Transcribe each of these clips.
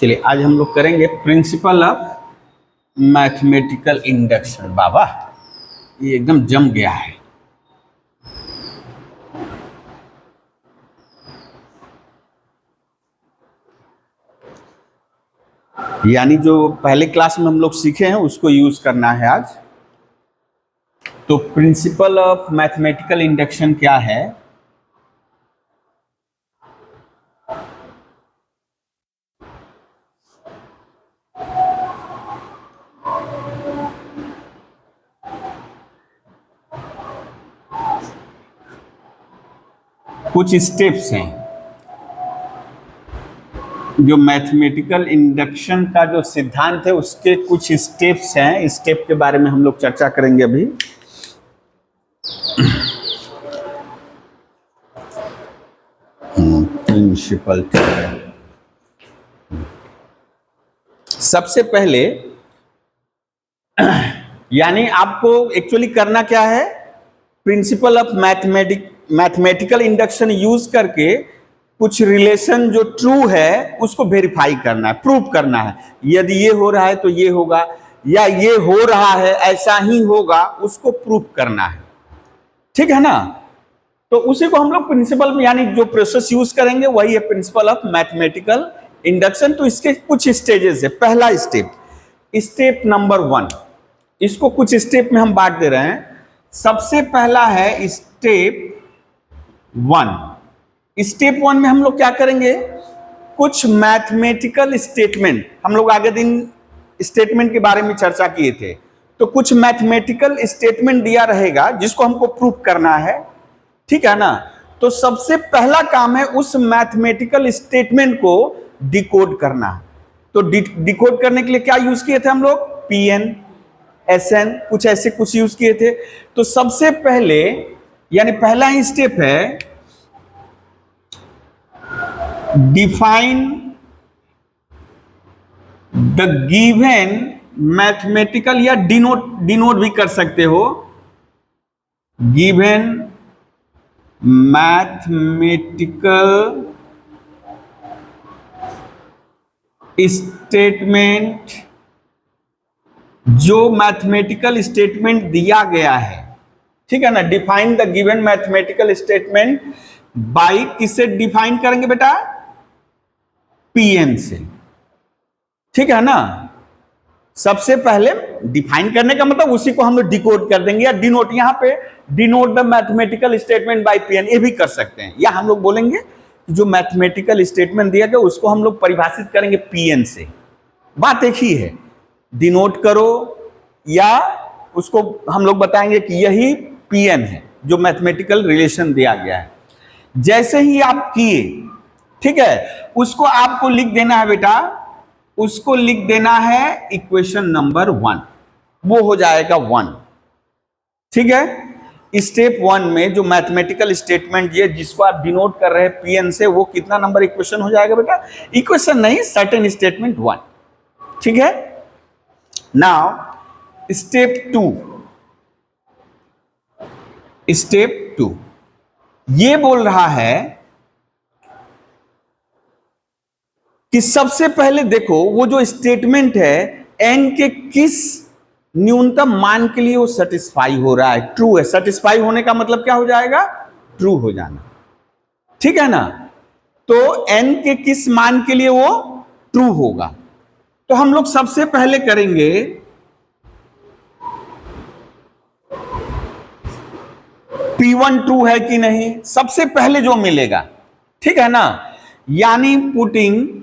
चलिए आज हम लोग करेंगे प्रिंसिपल ऑफ मैथमेटिकल इंडक्शन। बाबा ये एकदम जम गया है। यानी जो पहले क्लास में हम लोग सीखे हैं उसको यूज करना है आज। तो प्रिंसिपल ऑफ मैथमेटिकल इंडक्शन क्या है? कुछ स्टेप्स हैं जो मैथमेटिकल इंडक्शन का जो सिद्धांत है उसके कुछ स्टेप्स हैं। स्टेप के बारे में हम लोग चर्चा करेंगे अभी। प्रिंसिपल सबसे पहले यानी आपको एक्चुअली करना क्या है? Principle of mathematical induction use करके कुछ रिलेशन जो ट्रू है उसको वेरीफाई करना है, प्रूव करना है। यदि ये हो रहा है तो ये होगा, या ये हो रहा है ऐसा ही होगा, उसको प्रूव करना है। ठीक है ना? तो उसी को हम लोग प्रिंसिपल में यानी जो प्रोसेस यूज करेंगे वही है प्रिंसिपल ऑफ मैथमेटिकल इंडक्शन। तो इसके कुछ स्टेजेस है। पहला स्टेप, स्टेप नंबर 1, इसको कुछ स्टेप में हम बांट दे रहे हैं। सबसे पहला है स्टेप 1। स्टेप 1 में हम लोग क्या करेंगे? कुछ मैथमेटिकल स्टेटमेंट, हम लोग आगे दिन स्टेटमेंट के बारे में चर्चा किए थे। तो कुछ मैथमेटिकल स्टेटमेंट दिया रहेगा जिसको हमको प्रूफ करना है। ठीक है ना? तो सबसे पहला काम है उस मैथमेटिकल स्टेटमेंट को डिकोड करना। तो डिकोड करने के लिए क्या यूज किए थे हम लोग? PN, SN, कुछ ऐसे कुछ यूज किए थे। तो सबसे पहले यानी पहला ही स्टेप है डिफाइन द गिवन मैथमेटिकल, या डिनोट भी कर सकते हो, गिवन मैथमेटिकल स्टेटमेंट, जो मैथमेटिकल स्टेटमेंट दिया गया है। ठीक है ना? Define the given mathematical statement by, किससे डिफाइन करेंगे बेटा? PN से। ठीक है ना? सबसे पहले डिफाइन करने का मतलब उसी को हम लोग डिकोड कर देंगे, या डिनोट, यहां पे denote the mathematical statement by PN, ये भी कर सकते हैं। या हम लोग बोलेंगे जो मैथमेटिकल स्टेटमेंट दिया गया उसको हम लोग परिभाषित करेंगे PN से। बात एक ही है, डिनोट करो या उसको हम लोग बताएंगे कि यही PN है जो मैथमेटिकल रिलेशन दिया गया है। जैसे ही आप किए, ठीक है, उसको आपको लिख देना है बेटा, उसको लिख देना है इक्वेशन नंबर 1, वो हो जाएगा 1। ठीक है? स्टेप 1 में जो मैथमेटिकल स्टेटमेंट ये जिसको आप डिनोट कर रहे हैं PN से, वो कितना नंबर इक्वेशन हो जाएगा बेटा? इक्वेशन नहीं, सर्टेन स्टेटमेंट 1। ठीक है? नाउ स्टेप 2, स्टेप 2 ये बोल रहा है कि सबसे पहले देखो वो जो स्टेटमेंट है n के किस न्यूनतम मान के लिए वो सेटिस्फाई हो रहा है, ट्रू है। सेटिस्फाई होने का मतलब क्या हो जाएगा? ट्रू हो जाना। ठीक है ना? तो n के किस मान के लिए वो ट्रू होगा? तो हम लोग सबसे पहले करेंगे P1 ट्रू है कि नहीं, सबसे पहले जो मिलेगा। ठीक है ना? यानी putting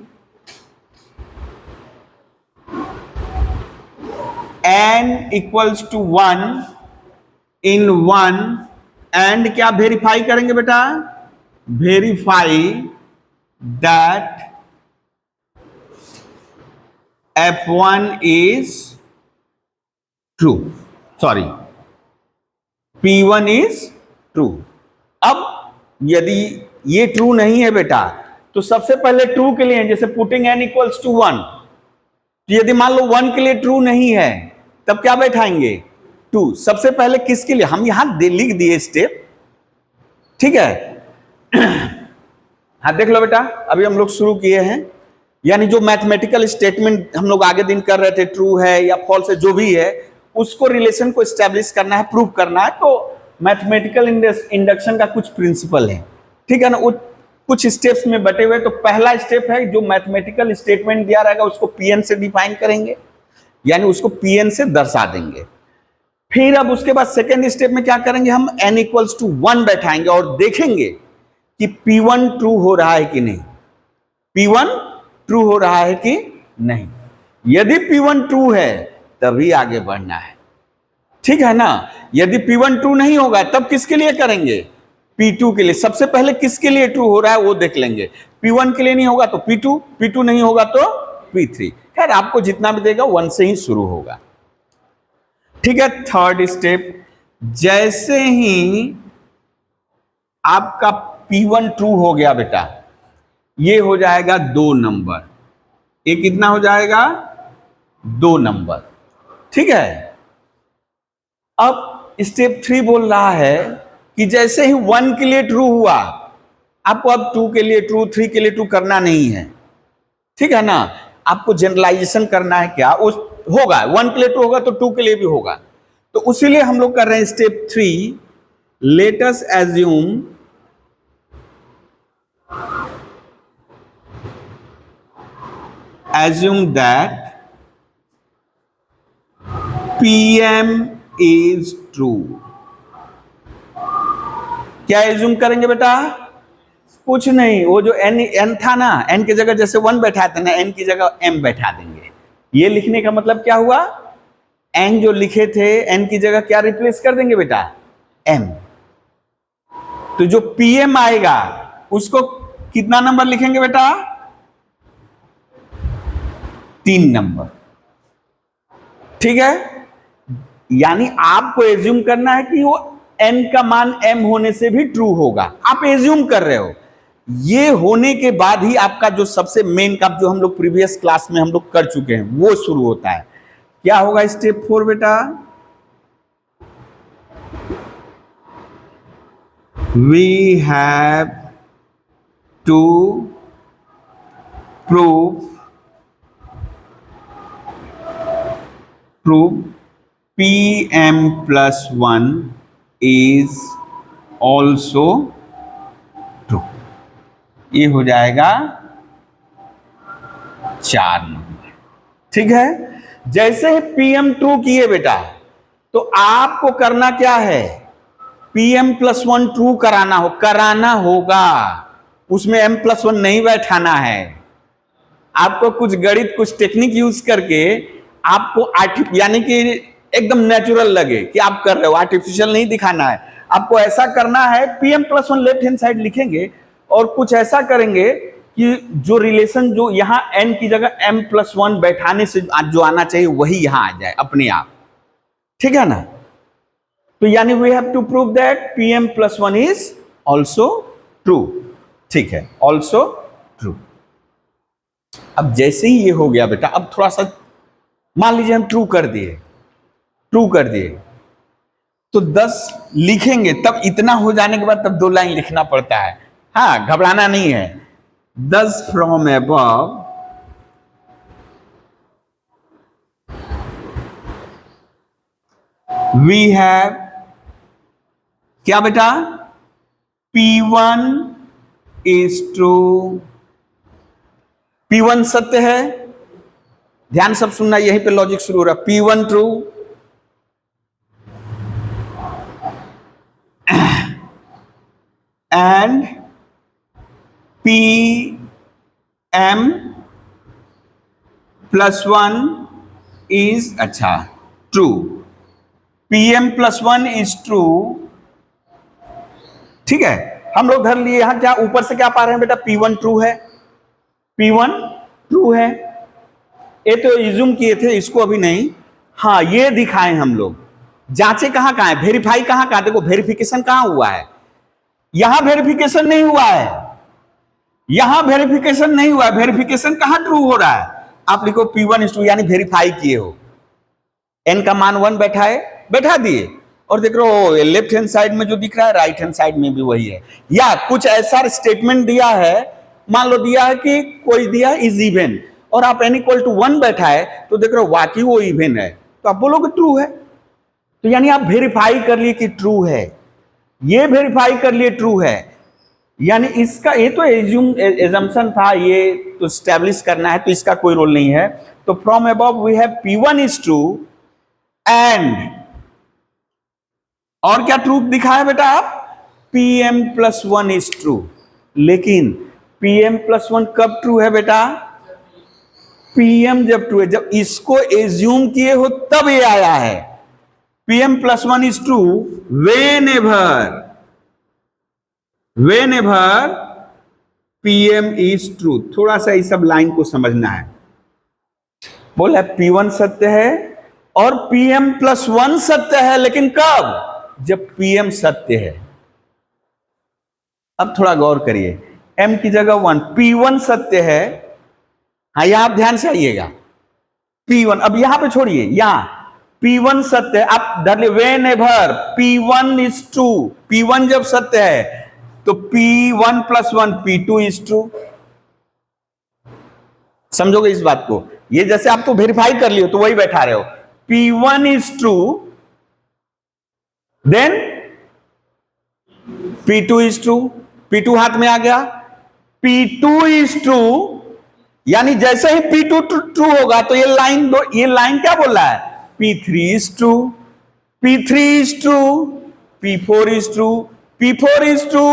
n equals to 1 in 1 and क्या वेरीफाई करेंगे बेटा? Verify that F1 is true, sorry P1 is true. अब यदि ये ट्रू नहीं है बेटा, तो सबसे पहले ट्रू के लिए जैसे पुटिंग n इक्वल्स टू 1, तो यदि मान लो 1 के लिए ट्रू नहीं है तब क्या बैठाएंगे? 2। सबसे पहले किसके लिए? हम यहां लिख दिए स्टेप। ठीक है? हाँ देख लो बेटा, अभी हम लोग शुरू किए हैं, यानी जो मैथमेटिकल स्टेटमेंट हम लोग आगे दिन कर रहे थे, ट्रू है या फॉल्स है जो भी है, उसको रिलेशन को एस्टेब्लिश करना है, प्रूव करना है। तो मैथमेटिकल इंडक्शन का कुछ प्रिंसिपल है, ठीक है ना, कुछ स्टेप्स में बटे हुए। तो पहला स्टेप है, जो मैथमेटिकल स्टेटमेंट दिया रहेगा उसको पीएन से डिफाइन करेंगे, यानी उसको पीएन से दर्शा देंगे। फिर अब उसके बाद सेकेंड स्टेप में क्या करेंगे, हम n इक्वल्स टू 1 बैठाएंगे और देखेंगे कि P1 ट्रू हो रहा है कि नहीं, P1 ट्रू हो रहा है कि नहीं। यदि P1 ट्रू है तभी आगे बढ़ना है, ठीक है ना। यदि P1 ट्रू नहीं होगा तब किसके लिए करेंगे, P2 के लिए। सबसे पहले किसके लिए ट्रू हो रहा है वो देख लेंगे। P1 के लिए नहीं होगा तो P2, P2 नहीं होगा तो P3। खैर आपको जितना भी देगा 1 से ही शुरू होगा, ठीक है। थर्ड स्टेप, जैसे ही आपका P1 ट्रू हो गया बेटा, ये हो जाएगा 2 नंबर, ये कितना हो जाएगा 2 नंबर, ठीक है। अब स्टेप 3 बोल रहा है कि जैसे ही 1 के लिए ट्रू हुआ, आपको अब 2 के लिए ट्रू, 3 के लिए ट्रू करना नहीं है, ठीक है ना। आपको जनरलाइजेशन करना है, क्या उस होगा 1 के लिए ट्रू होगा तो 2 के लिए भी होगा। तो उसीलिए हम लोग कर रहे हैं step 3, let us assume that PM is true। क्या एज्यूम करेंगे बेटा, कुछ नहीं, वो जो n था ना, n की जगह जैसे 1 बैठाते ना, n की जगह m बैठा देंगे। ये लिखने का मतलब क्या हुआ, n जो लिखे थे n की जगह क्या रिप्लेस कर देंगे बेटा, m। तो जो pm आएगा उसको कितना नंबर लिखेंगे बेटा, 3 नंबर, ठीक है। यानी आपको एज्यूम करना है कि वो n का मान m होने से भी ट्रू होगा, आप एज्यूम कर रहे हो। ये होने के बाद ही आपका जो सबसे मेन का, जो हम लोग प्रीवियस क्लास में हम लोग कर चुके हैं, वो शुरू होता है। क्या होगा स्टेप 4 बेटा, we have to prove PM+1 is also true। ये हो जाएगा 4 नंबर, ठीक है। जैसे ही PM ट्रू किए बेटा, तो आपको करना क्या है, PM+1 ट्रू कराना होगा, उसमें M+1 नहीं बैठाना है। आपको कुछ गणित, कुछ टेक्निक यूज करके आपको यानी कि एकदम नेचुरल लगे कि आप कर रहे हो, आर्टिफिशियल नहीं दिखाना है। आपको ऐसा करना है, PM+1 लेफ्ट हैंड साइड लिखेंगे और कुछ ऐसा करेंगे कि जो रिलेशन जो यहां n की जगह M+1 बैठाने से जो आना चाहिए वही यहां आ जाए अपने आप, ठीक है ना। तो यानी we have to prove that PM+1 is also true, ठीक है, ऑल्सो ट्रू। अब जैसे ही ये हो गया बेटा, अब थोड़ा सा मान लीजिए हम ट्रू कर दिए, तो 10 लिखेंगे, तब इतना हो जाने के बाद तब 2 लाइन लिखना पड़ता है। हाँ, घबराना नहीं है। 10 फ्रॉम अबव वी हैव क्या बेटा, P1 इज ट्रू, P1 सत्य है। ध्यान सब सुनना, यहीं पे लॉजिक शुरू हो रहा है। P1 true and PM+1 is अच्छा ट्रू, PM+1 इज ट्रू, ठीक है। हम लोग धर लिए यहां क्या, ऊपर से क्या पा रहे हैं बेटा, P1 ट्रू है, P1 ट्रू है। ये तो इज्यूम किए थे, इसको अभी नहीं, हाँ ये दिखाएं हम लोग। जांचे कहां है, वेरीफाई कहां, देखो वेरिफिकेशन कहां हुआ है, यहां वेरिफिकेशन नहीं हुआ है, यहां वेरिफिकेशन नहीं हुआ है। वेरिफिकेशन कहां ट्रू हो रहा है, आप लिखो P1 इज ट्रू, यानी वेरीफाई किए हो, n का मान 1 बैठा दिए और देख रहे हो लेफ्ट हैंड साइड में जो दिख रहा है राइट हैंड साइड में भी वही है। या कुछ ऐसा स्टेटमेंट दिया है, मान लो दिया है कि कोई दिया इज इवन और आप n इक्वल टू 1 बैठा है तो देख रहे हो वाकई वो इवन है तो आप बोलोगे ट्रू है। तो यानी आप वेरीफाई कर लिए कि ट्रू है, ये वेरीफाई कर लिए ट्रू है। यानी इसका ये तो एजम्पशन था, ये तो स्टैब्लिश करना है तो इसका कोई रोल नहीं है। तो from above we have P1 is true and और क्या ट्रू दिखा है बेटा आप, Pm+1 इज ट्रू। लेकिन Pm+1 कब ट्रू है बेटा, Pm जब ट्रू है, जब इसको एज्यूम किए हो तब ये आया है। Pm+1 is true whenever Pm is true. थोड़ा सा इस सब लाइन को समझना है। बोला P1 सत्य है और Pm+1 सत्य है, लेकिन कब, जब Pm सत्य है। अब थोड़ा गौर करिए, m की जगह 1, P1 सत्य है। हाँ यहां आप ध्यान से आइएगा, P1 अब यहां पे छोड़िए, यहां P1 सत्य है, आप धर लिए whenever P1 is true, P1 जब सत्य है तो P1+1 P2 इज ट्रू। समझोगे इस बात को, ये जैसे आप तो वेरीफाई कर लियो तो वही बैठा रहे हो, P1 is true then P2 is true, P2 हाथ में आ गया, P2 इज ट्रू, यानी जैसे ही P2 ट्रू होगा तो ये लाइन क्या बोल रहा है, P3 is true, P3 is true, P4 is true, P4 is true,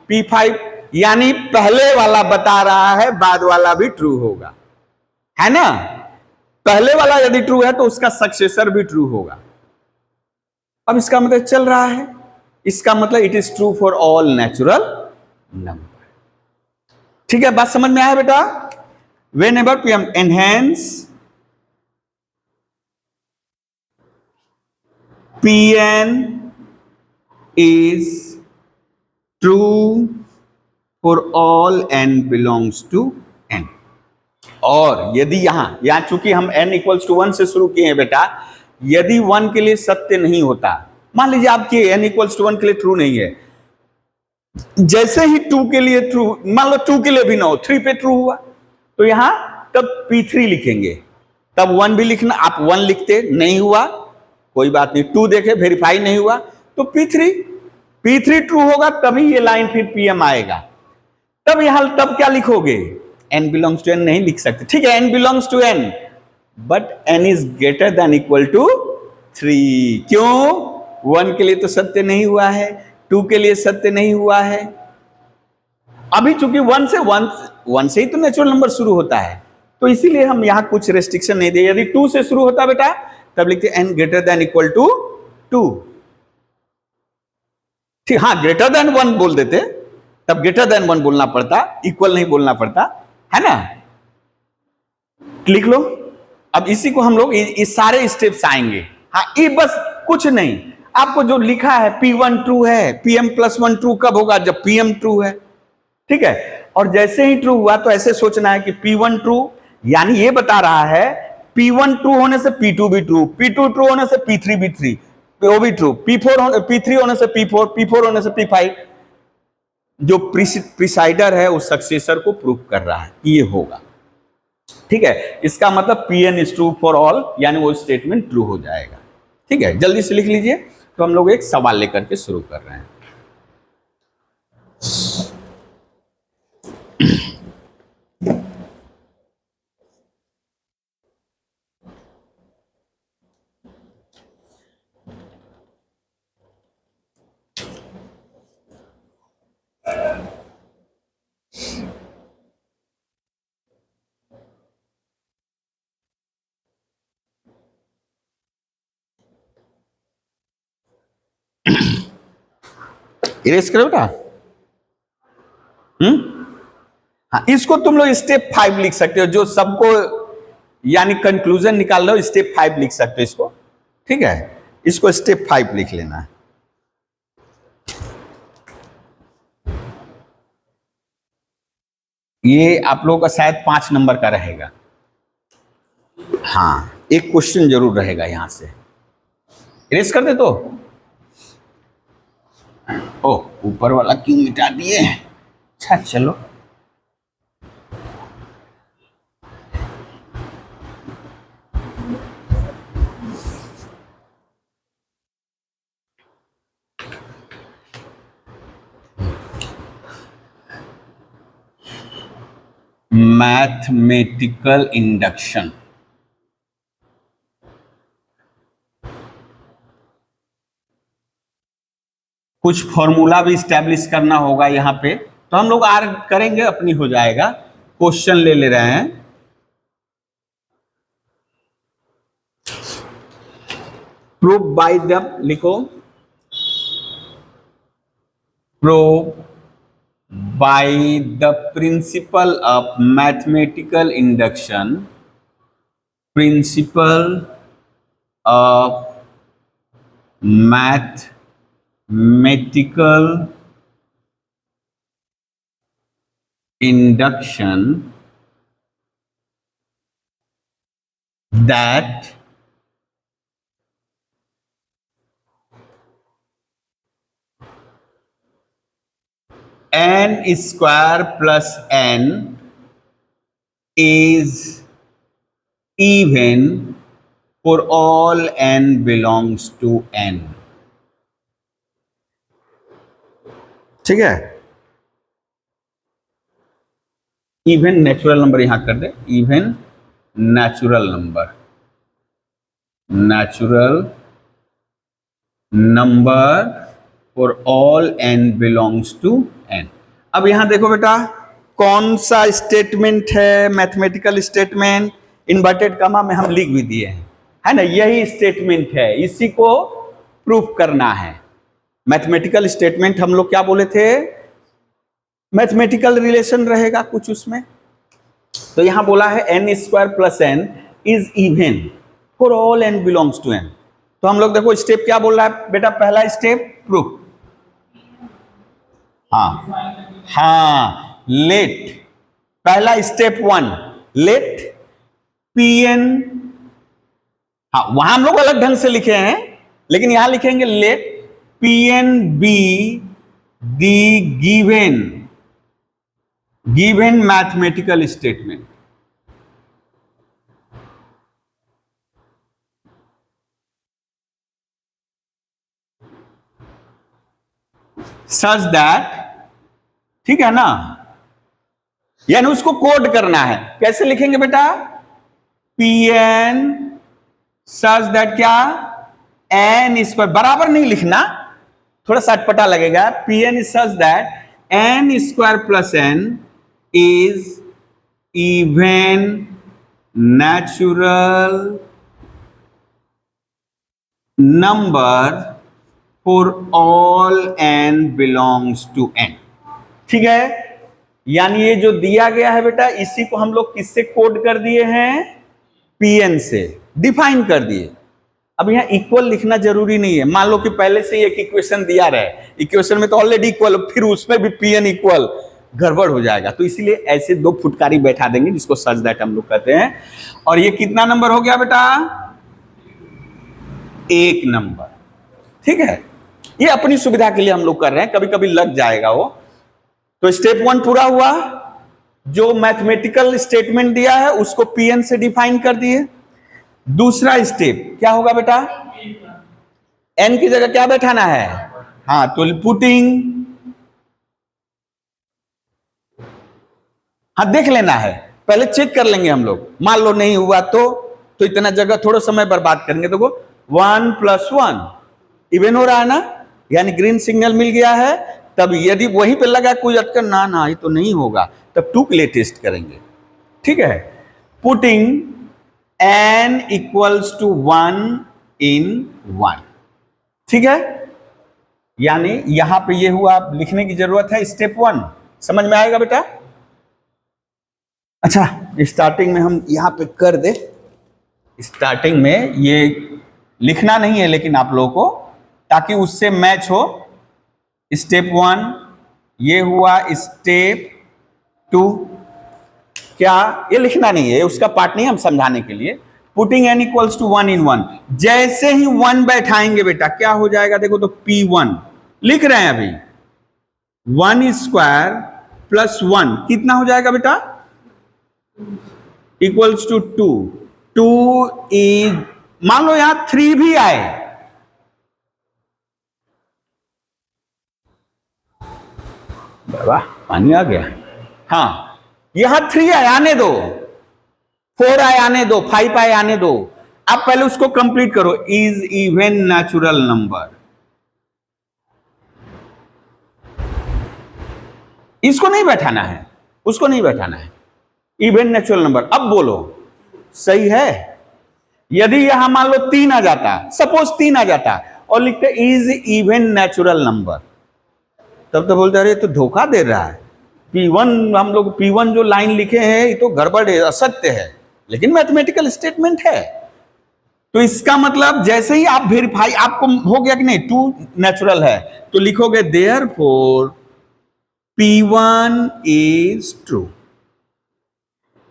P5, यानी पहले वाला बता रहा है बाद वाला भी ट्रू होगा, है ना। पहले वाला यदि ट्रू है तो उसका सक्सेसर भी ट्रू होगा। अब इसका मतलब चल रहा है, इसका मतलब it is true for all natural number. ठीक है, बात समझ में आया बेटा। Whenever Pm enhance Pn is true for all n belongs to n। और यदि यहां चूंकि हम n इक्वल्स टू 1 से शुरू किए हैं बेटा, यदि 1 के लिए सत्य नहीं होता, मान लीजिए आपके n इक्वल्स टू 1 के लिए ट्रू नहीं है, जैसे ही 2 के लिए ट्रू, मान लो 2 के लिए भी ना हो, 3 पे ट्रू हुआ तो यहां तब P3 लिखेंगे, तब 1 भी लिखना, आप 1 लिखते, नहीं हुआ कोई बात नहीं, 2 देखे वेरीफाई नहीं हुआ तो P3 ट्रू होगा, तभी ये लाइन फिर Pm आएगा। तब यहां तब क्या लिखोगे, n बिलोंग्स टू n नहीं लिख सकते, ठीक है, n belongs to n but n is greater than equal to 3। क्यों, 1 के लिए तो सत्य नहीं हुआ है, 2 के लिए सत्य नहीं हुआ है। अभी चूंकि 1 से ही तो नेचुरल नंबर शुरू होता है, तो इसीलिए हम यहां कुछ रेस्ट्रिक्शन नहीं दे। यदि 2 से शुरू होता बेटा तब लिखते n greater than equal to 2, ठीक, हाँ ग्रेटर देन 1 बोल देते, तब ग्रेटर देन 1 बोलना पड़ता, इक्वल नहीं बोलना पड़ता, है ना। लिख लो। अब इसी को हम लोग इस सारे स्टेप्स आएंगे। हाँ ये बस कुछ नहीं, आपको जो लिखा है P1 ट्रू है, Pm+1 ट्रू कब होगा, जब Pm ट्रू है, ठीक है। और जैसे ही ट्रू हुआ तो ऐसे सोचना है कि P1 ट्रू, यानी ये बता रहा है P1 ट्रू होने से P2 भी ट्रू, P2 ट्रू होने से P3 भी वो भी ट्रू, P3 होने से P4, P4 होने से P5। जो प्रिसाइडर है उस सक्सेसर को प्रूव कर रहा है कि ये होगा, ठीक है। इसका मतलब Pn is true for all, यानी वो स्टेटमेंट ट्रू हो जाएगा, ठीक है। जल्दी से लिख लीजिए। तो हम लोग एक सवाल लेकर के शुरू कर रहे हैं। इरेज करो बेटा। हाँ, इसको तुम लोग स्टेप 5 लिख सकते हो, जो सबको यानी कंक्लूजन निकाल लो, स्टेप 5 लिख सकते हो इसको, ठीक है। इसको स्टेप 5 लिख लेना है। ये आप लोगों का शायद 5 नंबर का रहेगा। हाँ, एक क्वेश्चन जरूर रहेगा यहां से। इरेज कर दे तो ऊपर वाला क्यों मिटा दिए? अच्छा चलो, मैथमेटिकल इंडक्शन। कुछ फॉर्मूला भी स्टैब्लिश करना होगा यहाँ पे, तो हम लोग आर करेंगे, अपनी हो जाएगा। क्वेश्चन ले रहे हैं। प्रूव बाय द, लिखो, prove by the principle of mathematical induction, principle of mathematical induction that n square plus n is even for all n belongs to n। ठीक है, इवन नेचुरल नंबर यहां कर दे, even natural number, natural number for all n belongs to n। अब यहां देखो बेटा, कौन सा स्टेटमेंट है मैथमेटिकल स्टेटमेंट, इन्वर्टेड कॉमा में हम लिख भी दिए हैं, है ना, यही स्टेटमेंट है, इसी को प्रूफ करना है। मैथमेटिकल स्टेटमेंट हम लोग क्या बोले थे, मैथमेटिकल रिलेशन रहेगा कुछ उसमें। तो यहां बोला है n square plus n is even for all n belongs to n। तो हम लोग देखो स्टेप क्या बोल रहा है बेटा, पहला स्टेप प्रूफ, हाँ लेट, पहला स्टेप 1 लेट Pn, हाँ वहां हम लोग अलग ढंग से लिखे हैं, लेकिन यहां लिखेंगे let Pn be the given mathematical statement such that, ठीक है ना, यानी उसको कोड करना है। कैसे लिखेंगे बेटा, Pn सच दैट क्या, n स्क्वायर, बराबर नहीं लिखना, थोड़ा सा अटपटा लगेगा। Pn such that n square plus n is even natural number for all n belongs to n। ठीक है, यानी ये जो दिया गया है बेटा, इसी को हम लोग किससे कोड कर दिए हैं, Pn से डिफाइन कर दिए। अब यहाँ इक्वल लिखना जरूरी नहीं है, मान लो कि पहले से एक इक्वेशन दिया रहे, इक्वेशन में तो ऑलरेडी इक्वल, फिर उसमें भी Pn इक्वल, गड़बड़ हो जाएगा। तो इसीलिए ऐसे दो फुटकारी बैठा देंगे, जिसको सच दैट हम लोग कहते हैं। और ये कितना नंबर हो गया बेटा, 1 नंबर। ठीक है, ये अपनी सुविधा के लिए हम लोग कर रहे हैं, कभी कभी लग जाएगा वो। तो स्टेप 1 पूरा हुआ, जो मैथमेटिकल स्टेटमेंट दिया है उसको Pn से डिफाइन कर दिए। दूसरा स्टेप क्या होगा बेटा, n की जगह क्या बैठाना है, हाँ तो पुटिंग, हाँ देख लेना है, पहले चेक कर लेंगे हम लोग, मान लो नहीं हुआ तो इतना जगह थोड़ा समय बर्बाद करेंगे। देखो 1 + 1 इवन हो रहा है ना, यानी ग्रीन सिग्नल मिल गया है। तब यदि वहीं पे लगा कोई अटकर, ना ये तो नहीं होगा, तब 2 के लिए टेस्ट करेंगे। ठीक है, पुटिंग n = 1 in 1। ठीक है, यानी यहां पे ये हुआ, लिखने की जरूरत है स्टेप 1, समझ में आएगा बेटा। अच्छा, स्टार्टिंग में हम यहां पे कर दे, स्टार्टिंग में ये लिखना नहीं है लेकिन आप लोगों को, ताकि उससे मैच हो। स्टेप 1 ये हुआ, स्टेप 2 क्या, ये लिखना नहीं है, उसका पार्ट नहीं, हम समझाने के लिए। पुटिंग n = 1 in 1, जैसे ही 1 बैठाएंगे बेटा क्या हो जाएगा, देखो तो P1 लिख रहे हैं अभी, 1 स्क्वायर प्लस 1 कितना हो जाएगा बेटा? Equals to 2। 2 इज, मान लो यहां 3 भी आए, बाबा पानी आ गया। हाँ, यहां 3 आए, आने दो, 4 आए आने दो, 5 आए आने दो। अब पहले उसको कंप्लीट करो। इज इवन नेचुरल नंबर, इसको नहीं बैठाना है, उसको नहीं बैठाना है, इवन नेचुरल नंबर। अब बोलो सही है? यदि यहां मान लो 3 आ जाता, सपोज 3 आ जाता और लिखते इज इवन नेचुरल नंबर, तब तो बोलते अरे तो धोखा दे रहा है, P1, हम लोग P1 जो लाइन लिखे हैं ये तो गड़बड़ है, असत्य है, लेकिन मैथमेटिकल स्टेटमेंट है। तो इसका मतलब जैसे ही आप वेरीफाई, आपको हो गया कि नहीं 2 नेचुरल है, तो लिखोगे therefore P1 is true,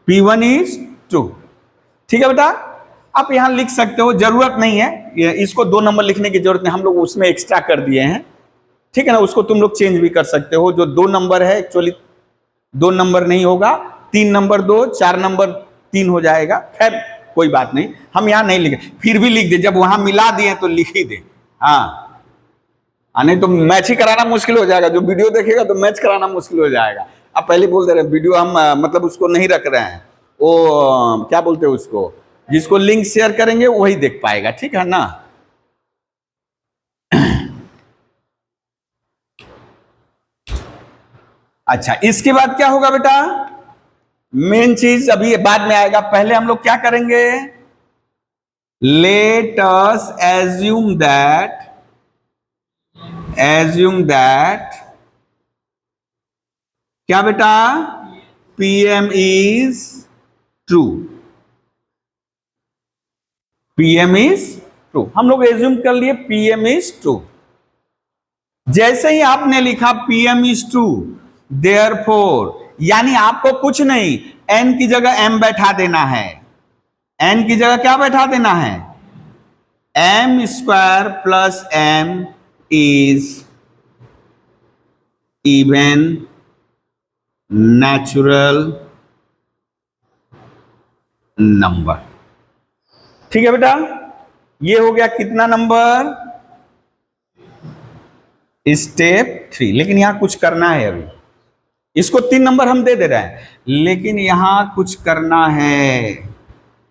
P1 is true. ठीक है बेटा, आप यहां लिख सकते हो, जरूरत नहीं है इसको 2 नंबर लिखने की जरूरत नहीं, हम लोग उसमें एक्स्ट्रा कर दिए हैं। ठीक है ना, उसको तुम लोग चेंज भी कर सकते हो। जो 2 नंबर है एक्चुअली 2 नंबर नहीं होगा, 3 नंबर 2, 4 नंबर 3 हो जाएगा। खैर कोई बात नहीं, हम यहां नहीं लिखे, फिर भी लिख दे, जब वहां मिला दिए तो लिख ही दे। हाँ, नहीं तो मैच ही कराना मुश्किल हो जाएगा, जो वीडियो देखेगा तो मैच कराना मुश्किल हो जाएगा। अब पहले बोल दे रहे हैं वीडियो हम मतलब उसको नहीं रख रहे हैं, वो क्या बोलते हैं उसको, जिसको लिंक शेयर करेंगे वही देख पाएगा। ठीक है ना? अच्छा, इसके बाद क्या होगा बेटा? मेन चीज अभी बाद में आएगा, पहले हम लोग क्या करेंगे? लेट अस एज्यूम दैट क्या बेटा? PM is true, PM is true. हम लोग एज्यूम कर लिए PM इज ट्रू। जैसे ही आपने लिखा PM इज ट्रू, देयरफॉर, यानी आपको कुछ नहीं, n की जगह m बैठा देना है। n की जगह क्या बैठा देना है? m square plus m is even natural number. ठीक है बेटा, ये हो गया कितना नंबर? स्टेप 3। लेकिन यहां कुछ करना है, अभी इसको 3 नंबर हम दे रहे हैं, लेकिन यहां कुछ करना है।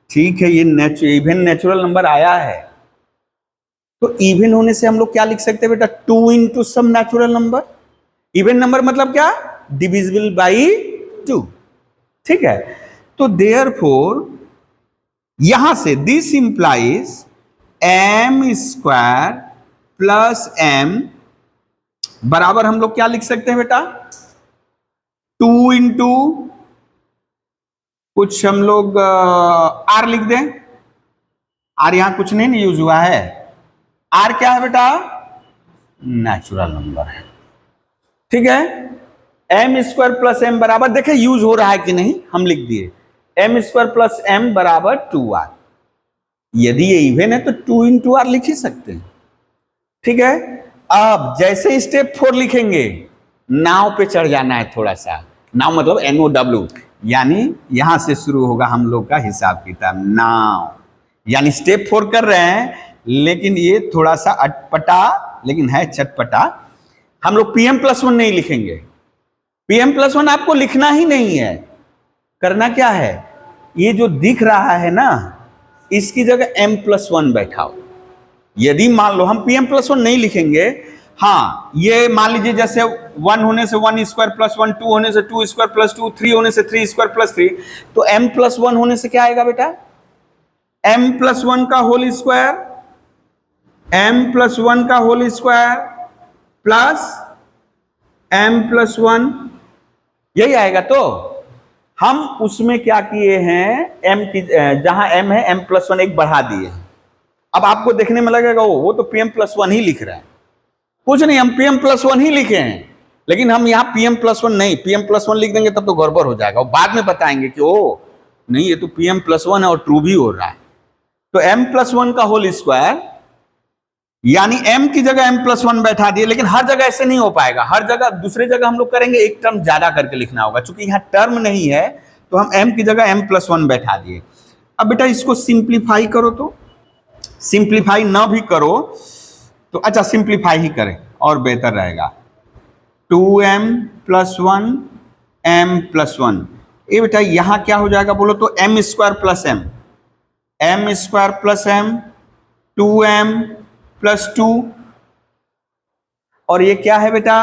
ठीक है, ये इवन नेचुरल नंबर आया है, तो इवन होने से हम लोग क्या लिख सकते हैं बेटा? 2 into some natural number. Even number मतलब क्या? Divisible by 2। ठीक है, तो देयरफॉर यहां से this implies m square plus m बराबर हम लोग क्या लिख सकते हैं बेटा? 2 इंटू कुछ हम लोग r लिख दें। r यहां कुछ नहीं यूज हुआ है। r क्या है बेटा? नेचुरल नंबर है। ठीक है, m स्क्वायर प्लस m बराबर, देखे यूज हो रहा है कि नहीं, हम लिख दिए m स्क्वायर प्लस m बराबर 2r। यदि ये इवन है तो 2 इंटू r लिख ही सकते हैं। ठीक है, अब जैसे स्टेप 4 लिखेंगे, नाव पे चढ़ जाना है थोड़ा सा। नाव मतलब NOW, यानी यहां से शुरू होगा हम लोग का हिसाब किताब। नाव यानी स्टेप 4 कर रहे हैं, लेकिन ये थोड़ा सा अटपटा लेकिन है चटपटा। हम लोग PM+1 नहीं लिखेंगे। PM+1 आपको लिखना ही नहीं है। करना क्या है? ये जो दिख रहा है ना, इसकी जगह M+1 बैठाओ। यदि मान लो हम PM+1 नहीं लिखेंगे, हाँ, ये मान लीजिए जैसे 1 होने से 1 स्क्वायर प्लस 1, 2 होने से 2 स्क्वायर प्लस 2, 3 होने से 3 स्क्वायर प्लस 3, तो M+1 होने से क्या आएगा बेटा? M+1 का होल स्क्वायर, M+1 का होल स्क्वायर प्लस M+1, यही आएगा। तो हम उसमें क्या किए हैं, m की जहां m है M+1 एक बढ़ा दिए हैं। अब आपको देखने में लगेगा वो तो PM+1 ही लिख रहा है। कुछ नहीं, हम PM+1 ही लिखे हैं, लेकिन हम यहाँ PM+1 नहीं, PM+1 लिख देंगे तब तो गड़बड़ हो जाएगा। बाद में बताएंगे कि ओ नहीं, ये तो PM+1 है और ट्रू भी हो रहा है। तो M+1 का होल स्क्वायर यानी m की जगह m+1 बैठा दिए, लेकिन हर जगह ऐसे नहीं हो पाएगा। हर जगह दूसरे जगह हम लोग करेंगे एक टर्म ज्यादा करके लिखना होगा, क्योंकि यहाँ टर्म नहीं है तो हम m की जगह m+1 बैठा दिए। अब बेटा इसको सिंप्लीफाई करो, तो सिंप्लीफाई ना भी करो तो अच्छा सिंप्लीफाई ही करें और बेहतर रहेगा। 2m+1 m+1, ये बेटा यहां क्या हो जाएगा बोलो तो m² + m 2m+2, और ये क्या है बेटा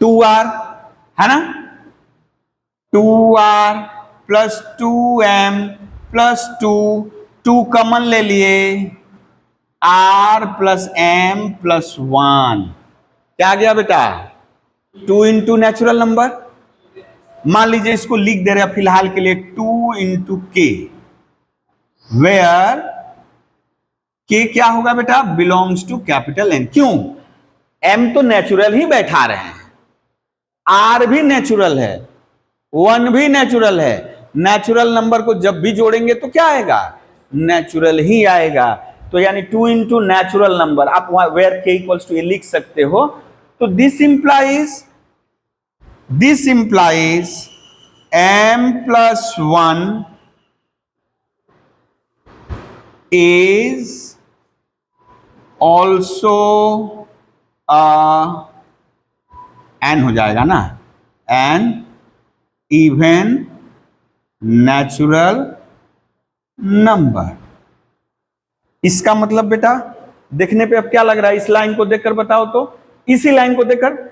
2r, है ना, 2r + 2m+2, 2 कॉमन ले लिए, r + m+1, क्या आ गया बेटा 2 इंटू नेचुरल नंबर। मान लीजिए इसको लिख दे रहे हैं फिलहाल के लिए 2 इंटू k, वेयर k क्या होगा बेटा बिलोंग्स टू कैपिटल N। क्यों, m तो नेचुरल ही बैठा रहे हैं, r भी नेचुरल है, 1 भी नेचुरल है। नेचुरल नंबर को जब भी जोड़ेंगे तो क्या आएगा नेचुरल ही आएगा। तो यानी 2 इंटू नेचुरल नंबर, आप वहां वेयर k इक्वल्स टू ए लिख सकते हो। तो this implies m+1 is also n हो जाएगा ना, an even natural number। इसका मतलब बेटा देखने पे अब क्या लग रहा है, इस लाइन को देखकर बताओ तो, इसी लाइन को देखकर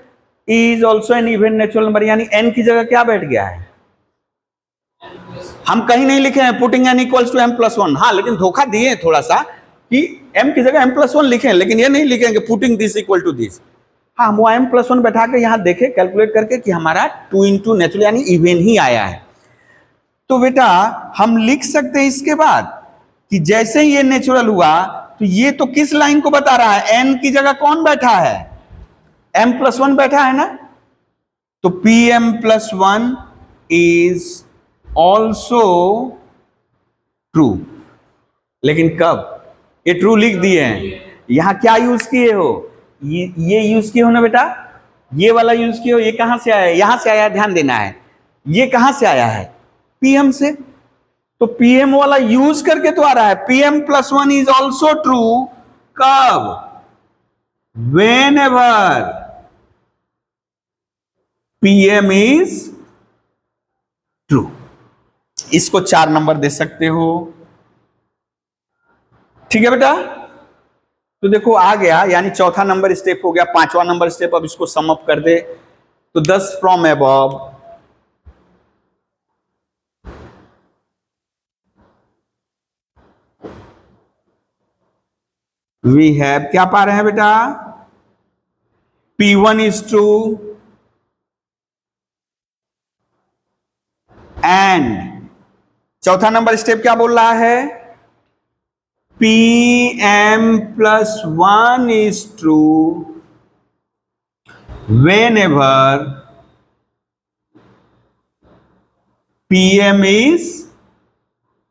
is also an even natural number, यानी n की जगह क्या बैठ गया है, हम कहीं नहीं लिखे हैं putting n equals to m+1। हाँ लेकिन धोखा दिए थोड़ा सा कि m की जगह m+1 लिखें, लेकिन ये नहीं लिखेंगे putting this equal to this. हाँ हम वो m+1 बैठा के यहाँ देखे कैलकुलेट करके कि हमारा 2 इंटू नेचुरल यानी इवन ही आया है। तो बेटा हम लिख सकते हैं इसके बाद कि जैसे ही ये नेचुरल हुआ तो ये तो किस लाइन को बता रहा है, n की जगह कौन बैठा है m+1 बैठा है ना, तो pm+1 इज ऑल्सो ट्रू। लेकिन कब, ये ट्रू लिख दिए हैं, यहां क्या यूज किए हो, ये यूज किए हो ना बेटा, ये वाला यूज किए हो। ये कहां से आया है, यहां से आया, ध्यान देना है, ये कहां से आया है pm से, तो pm वाला यूज करके तो आ रहा है pm+1 इज ऑल्सो ट्रू। कब, whenever pm इज ट्रू। इसको 4 नंबर दे सकते हो, ठीक है बेटा। तो देखो आ गया, यानी चौथा नंबर स्टेप हो गया। 5वां नंबर स्टेप, अब इसको सम अप कर दे तो 10 फ्रॉम अबव वी हैव, क्या पा रहे हैं बेटा P1 इज ट्रू एंड चौथा नंबर स्टेप क्या बोल रहा है, pm+1 is true whenever pm is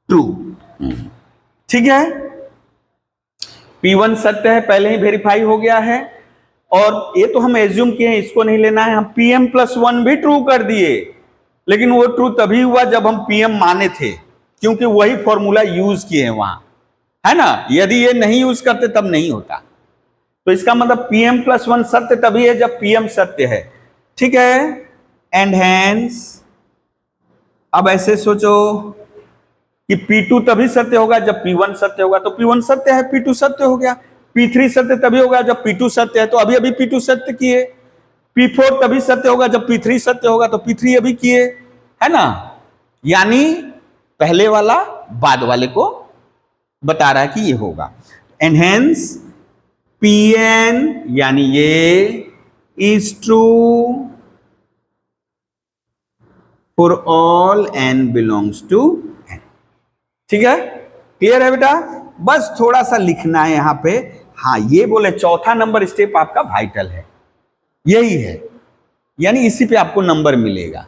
true। ठीक है, P1 सत्य है, पहले ही वेरीफाई हो गया है, और ये तो हम एज्यूम किए हैं, इसको नहीं लेना है। हम pm+1 भी ट्रू कर दिए, लेकिन वो ट्रू तभी हुआ जब हम pm माने थे, क्योंकि वही फॉर्मूला यूज किए हैं वहां, है ना। यदि ये नहीं यूज करते तब नहीं होता। तो इसका मतलब pm+1 सत्य तभी है जब pm सत्य है, ठीक है। एंड हेंस अब ऐसे सोचो कि P2 तभी सत्य होगा जब P1 सत्य होगा, तो P1 सत्य है, P2 सत्य हो गया। P3 सत्य तभी होगा जब P2 सत्य है, तो अभी अभी P2 सत्य किए। P4 तभी सत्य होगा जब P3 सत्य होगा, तो P3 अभी किए, है ना। यानी पहले वाला बाद वाले को बता रहा है कि ये होगा। एंड हेंस Pn यानी ये is true for all n belongs to n। ठीक है, क्लियर है बेटा। बस थोड़ा सा लिखना है यहां पे। हाँ ये बोले चौथा नंबर स्टेप आपका वाइटल है, यही है, यानी इसी पे आपको नंबर मिलेगा।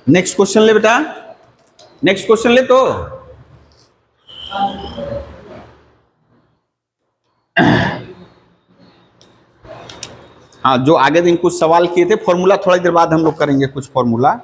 नेक्स्ट क्वेश्चन ले बेटा, नेक्स्ट क्वेश्चन ले तो। हाँ, जो आगे दिन कुछ सवाल किए थे, फॉर्मूला थोड़ी देर बाद हम लोग करेंगे कुछ formula.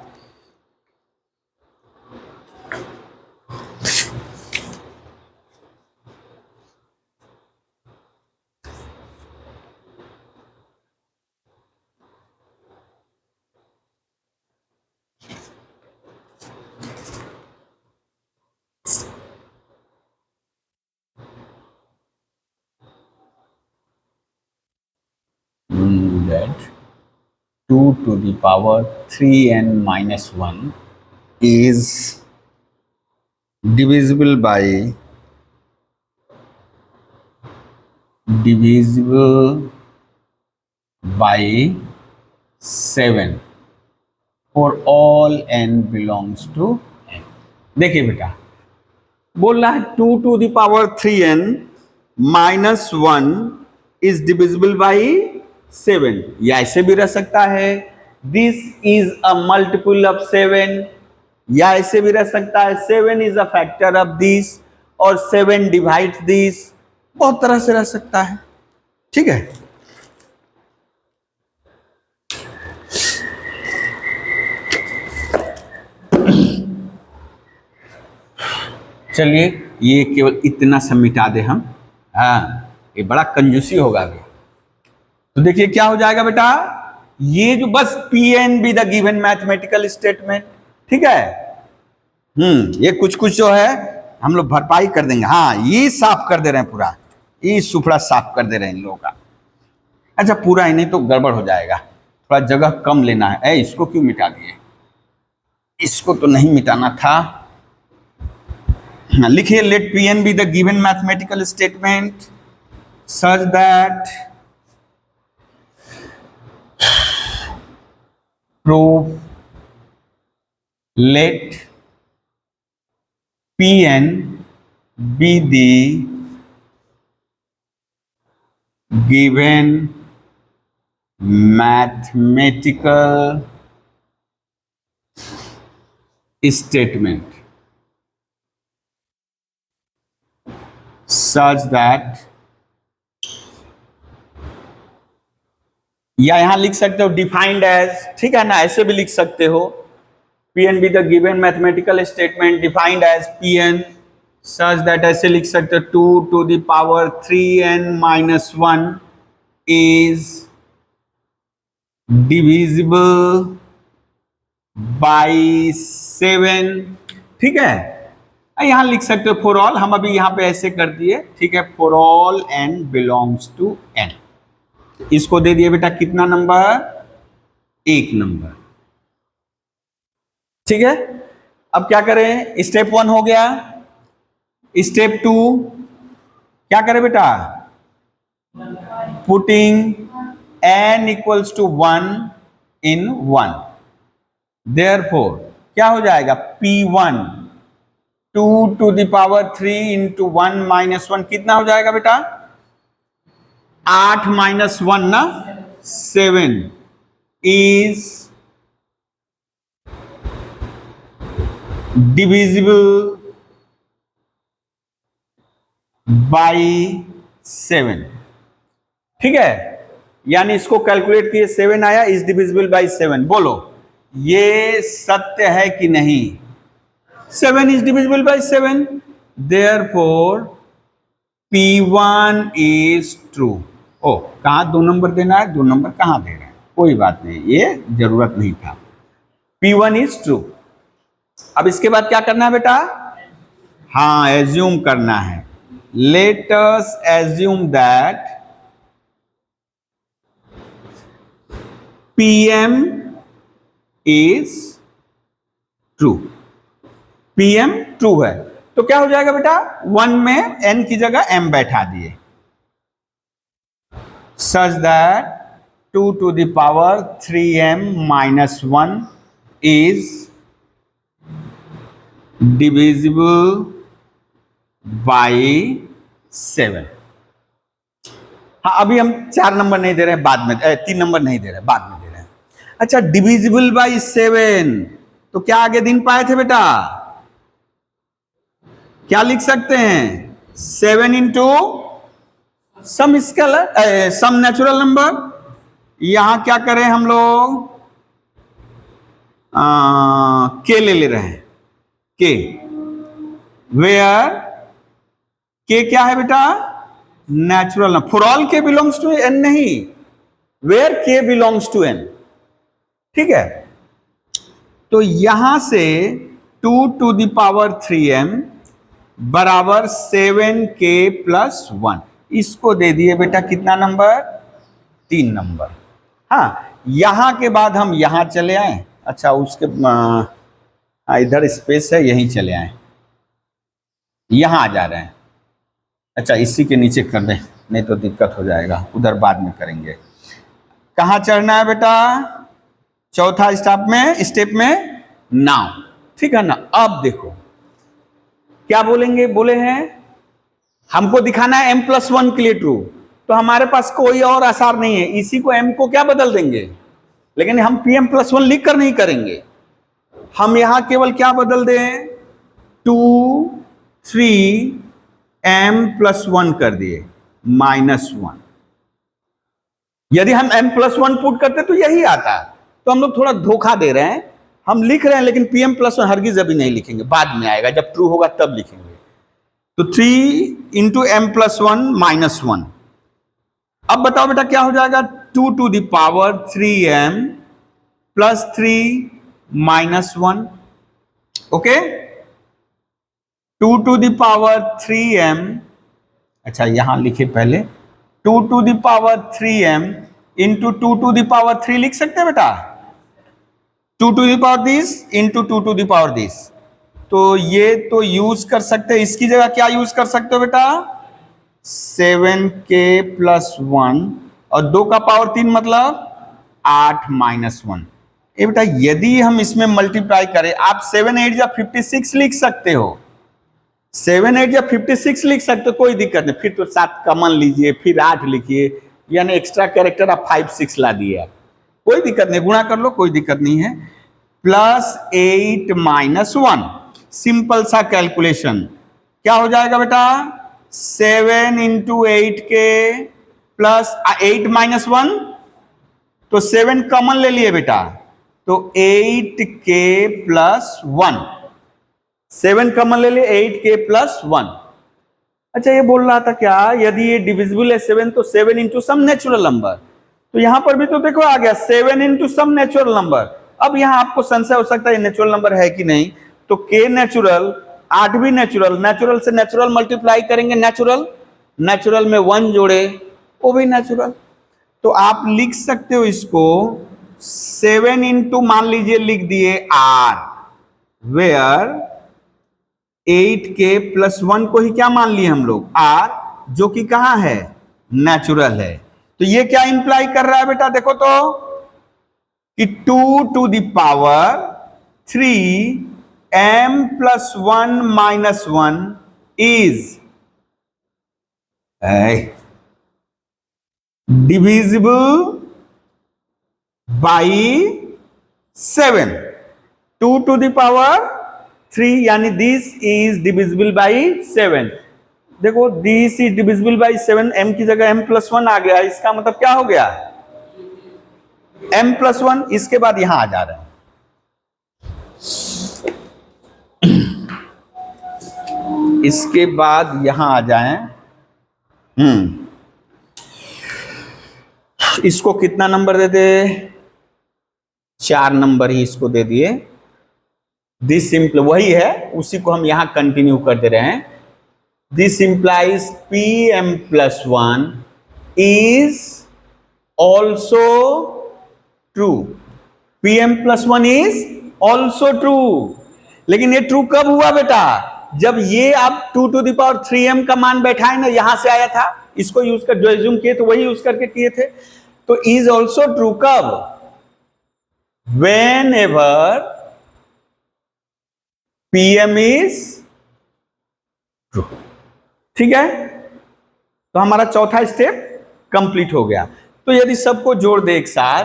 That 2 to the power 3n minus 1 is divisible by 7 for all n belongs to n। देखिए बेटा, बोल रहा है 2 to the power 3n minus 1 is divisible by 7, या ऐसे भी रह सकता है this is a multiple of 7, या ऐसे भी रह सकता है 7 is a factor of this, और 7 डिवाइड्स दिस, बहुत तरह से रह सकता है। ठीक है, चलिए ये केवल इतना सा मिटा दे हम। हाँ, ये बड़ा कंजूसी होगा अभी। तो देखिए क्या हो जाएगा बेटा, ये जो बस P N be the given mathematical statement. ठीक है, ये कुछ कुछ जो है हम लोग भरपाई कर देंगे। हाँ, ये साफ कर दे रहे हैं, पूरा ये सुपड़ा साफ कर दे रहे हैं इन लोगों का। अच्छा, पूरा ही नहीं तो गड़बड़ हो जाएगा, थोड़ा जगह कम लेना है। इसको क्यों मिटा दिए, इसको तो नहीं मिटाना था। लिखिए let P N be the given mathematical statement such that prove let Pn be the given mathematical statement such that, या यहां लिख सकते हो डिफाइंड एज, ठीक है ना, ऐसे भी लिख सकते हो। P N be the given mathematical statement defined as P N such that, ऐसे लिख सकते हो 2 to the power 3n minus 1 is divisible by 7। ठीक है, यहां लिख सकते हो फॉर ऑल, हम अभी यहां पे ऐसे कर दिए। ठीक है, for all n belongs to n। इसको दे दिए बेटा कितना नंबर, 1 नंबर। ठीक है, अब क्या करें, स्टेप 1 हो गया। स्टेप 2 क्या करें बेटा, putting n equals to 1 in 1, therefore क्या हो जाएगा, P1 2 to the power 3 into 1 minus 1 कितना हो जाएगा बेटा, 8 minus 1 ना 7 is divisible by 7। ठीक है, यानी इसको कैलकुलेट किए 7 आया, इज डिविजिबल बाय 7। बोलो ये सत्य है कि नहीं, 7 is divisible by 7, therefore P1 is true. ओ, कहां 2 नंबर देना है, 2 नंबर कहां दे रहे हैं, कोई बात नहीं, ये जरूरत नहीं था। P1 is true. अब इसके बाद क्या करना है बेटा, हाँ एज्यूम करना है। let us assume that PM is true, PM true है, तो क्या हो जाएगा बेटा, 1 में n की जगह m बैठा दिए, such that 2 to the power 3m minus 1 is divisible by 7। हाँ, अभी हम 4 नंबर नहीं दे रहे हैं, बाद में 3 नंबर नहीं दे रहे हैं, बाद में दे रहे हैं। अच्छा, डिविजिबल बाई 7, तो क्या आगे दिन पाए थे बेटा, क्या लिख सकते हैं, 7 into some scalar some natural number. यहां क्या करें हम लोग, के ले रहे हैं, के, वेयर के क्या है बेटा, नेचुरल नंबर, फॉर ऑल के बिलोंग्स टू एन नहीं, वेयर के बिलोंग्स टू एन, ठीक है। तो यहां से 2 to the power 3m बराबर 7k प्लस 1, इसको दे दिए बेटा कितना नंबर, 3 नंबर। हाँ, यहां के बाद हम यहां चले आए, अच्छा उसके इधर स्पेस है, यहीं चले आए, यहां आ जा रहे हैं, अच्छा इसी के नीचे कर दें, नहीं तो दिक्कत हो जाएगा, उधर बाद में करेंगे। कहां चढ़ना है बेटा, चौथा स्टेप में नाउ, ठीक है ना। अब देखो क्या बोलेंगे, बोले हैं हमको दिखाना है m+1 के लिए ट्रू, तो हमारे पास कोई और आसार नहीं है, इसी को m को क्या बदल देंगे, लेकिन हम pm+1 लिख कर नहीं करेंगे, हम यहां केवल क्या बदल दें, 2 3m+1 कर दिए -1। यदि हम m+1 पुट करते तो यही आता, तो हम लोग थोड़ा धोखा दे रहे हैं, हम लिख रहे हैं लेकिन pm+1 हरगिज अभी नहीं लिखेंगे, बाद में आएगा, जब ट्रू होगा तब लिखेंगे। तो 3 इंटू m+1 -1। अब बताओ बेटा क्या हो जाएगा, 2 to the power 3m plus 3 -1, okay, 2 to the power 3m, अच्छा यहां लिखे पहले, 2 to the power 3m into 2 to the power 3 लिख सकते हैं बेटा, 2 to the power this into 2 to the power this, तो ये तो यूज कर सकते हैं, इसकी जगह क्या यूज कर सकते हो बेटा, 7k प्लस 1 और 2 का पावर 3 मतलब 8 -1। ये बेटा यदि हम इसमें मल्टीप्लाई करें, आप 7 8 या 56 लिख सकते हो, 7 8 या 56 लिख सकते हो, कोई दिक्कत नहीं, फिर तो 7 कॉमन लीजिए, फिर 8 लिखिए, यानी एक्स्ट्रा कैरेक्टर आप 5 6 ला दिए, आप कोई दिक्कत नहीं, गुणा कर लो, कोई दिक्कत नहीं है। प्लस 8 -1, सिंपल सा कैलकुलेशन, क्या हो जाएगा बेटा, 7 इंटू 8 के प्लस 8 -1, तो 7 कॉमन ले लिए बेटा, तो 8k प्लस 1, 7 कॉमन ले लिए, 8k प्लस 1। अच्छा ये बोल रहा था क्या, यदि ये डिविजिबल है 7 तो 7 इंटू सम नेचुरल नंबर, तो यहां पर भी तो देखो आ गया 7 इंटू सम नेचुरल नंबर। अब यहां आपको संशय हो सकता है ये नेचुरल नंबर है कि नहीं, तो k नेचुरल, 8 भी नेचुरल, नेचुरल से नेचुरल मल्टीप्लाई करेंगे, नेचुरल, नेचुरल में 1 जोड़े वो भी नेचुरल, तो आप लिख सकते हो इसको 7 इंटू मान लीजिए लिख दिए r, वेयर 8k प्लस 1 को ही क्या मान लिए हम लोग, r, जो कि कहां है, नेचुरल है। तो ये क्या इंप्लाई कर रहा है बेटा, देखो तो कि 2 to the power 3m plus 1 minus 1 is divisible by 7। 2 to the power 3 यानी दिस इज डिविजिबल बाई 7। देखो this is divisible by 7, m की जगह m+1 आ गया, इसका मतलब क्या हो गया, m+1। इसके बाद यहां आ जा रहे हैं, इसके बाद यहां आ जाएं, इसको कितना नंबर देते, 4 नंबर ही इसको दे दिए, दिस सिंपल वही है, उसी को हम यहां कंटिन्यू कर दे रहे हैं। This implies Pm plus 1 is also true. Pm plus 1 is also true. लेकिन ये ट्रू कब हुआ बेटा? जब ये आप 2 to the power 3m का मान बैठाए ना, यहां से आया था, इसको यूज कर जो एज्यूम किए थे वही यूज करके किए थे. तो इज ऑल्सो ट्रू कब? Whenever Pm is true. ठीक है, तो हमारा चौथा स्टेप कंप्लीट हो गया. तो यदि सबको जोड़ दे एक साथ,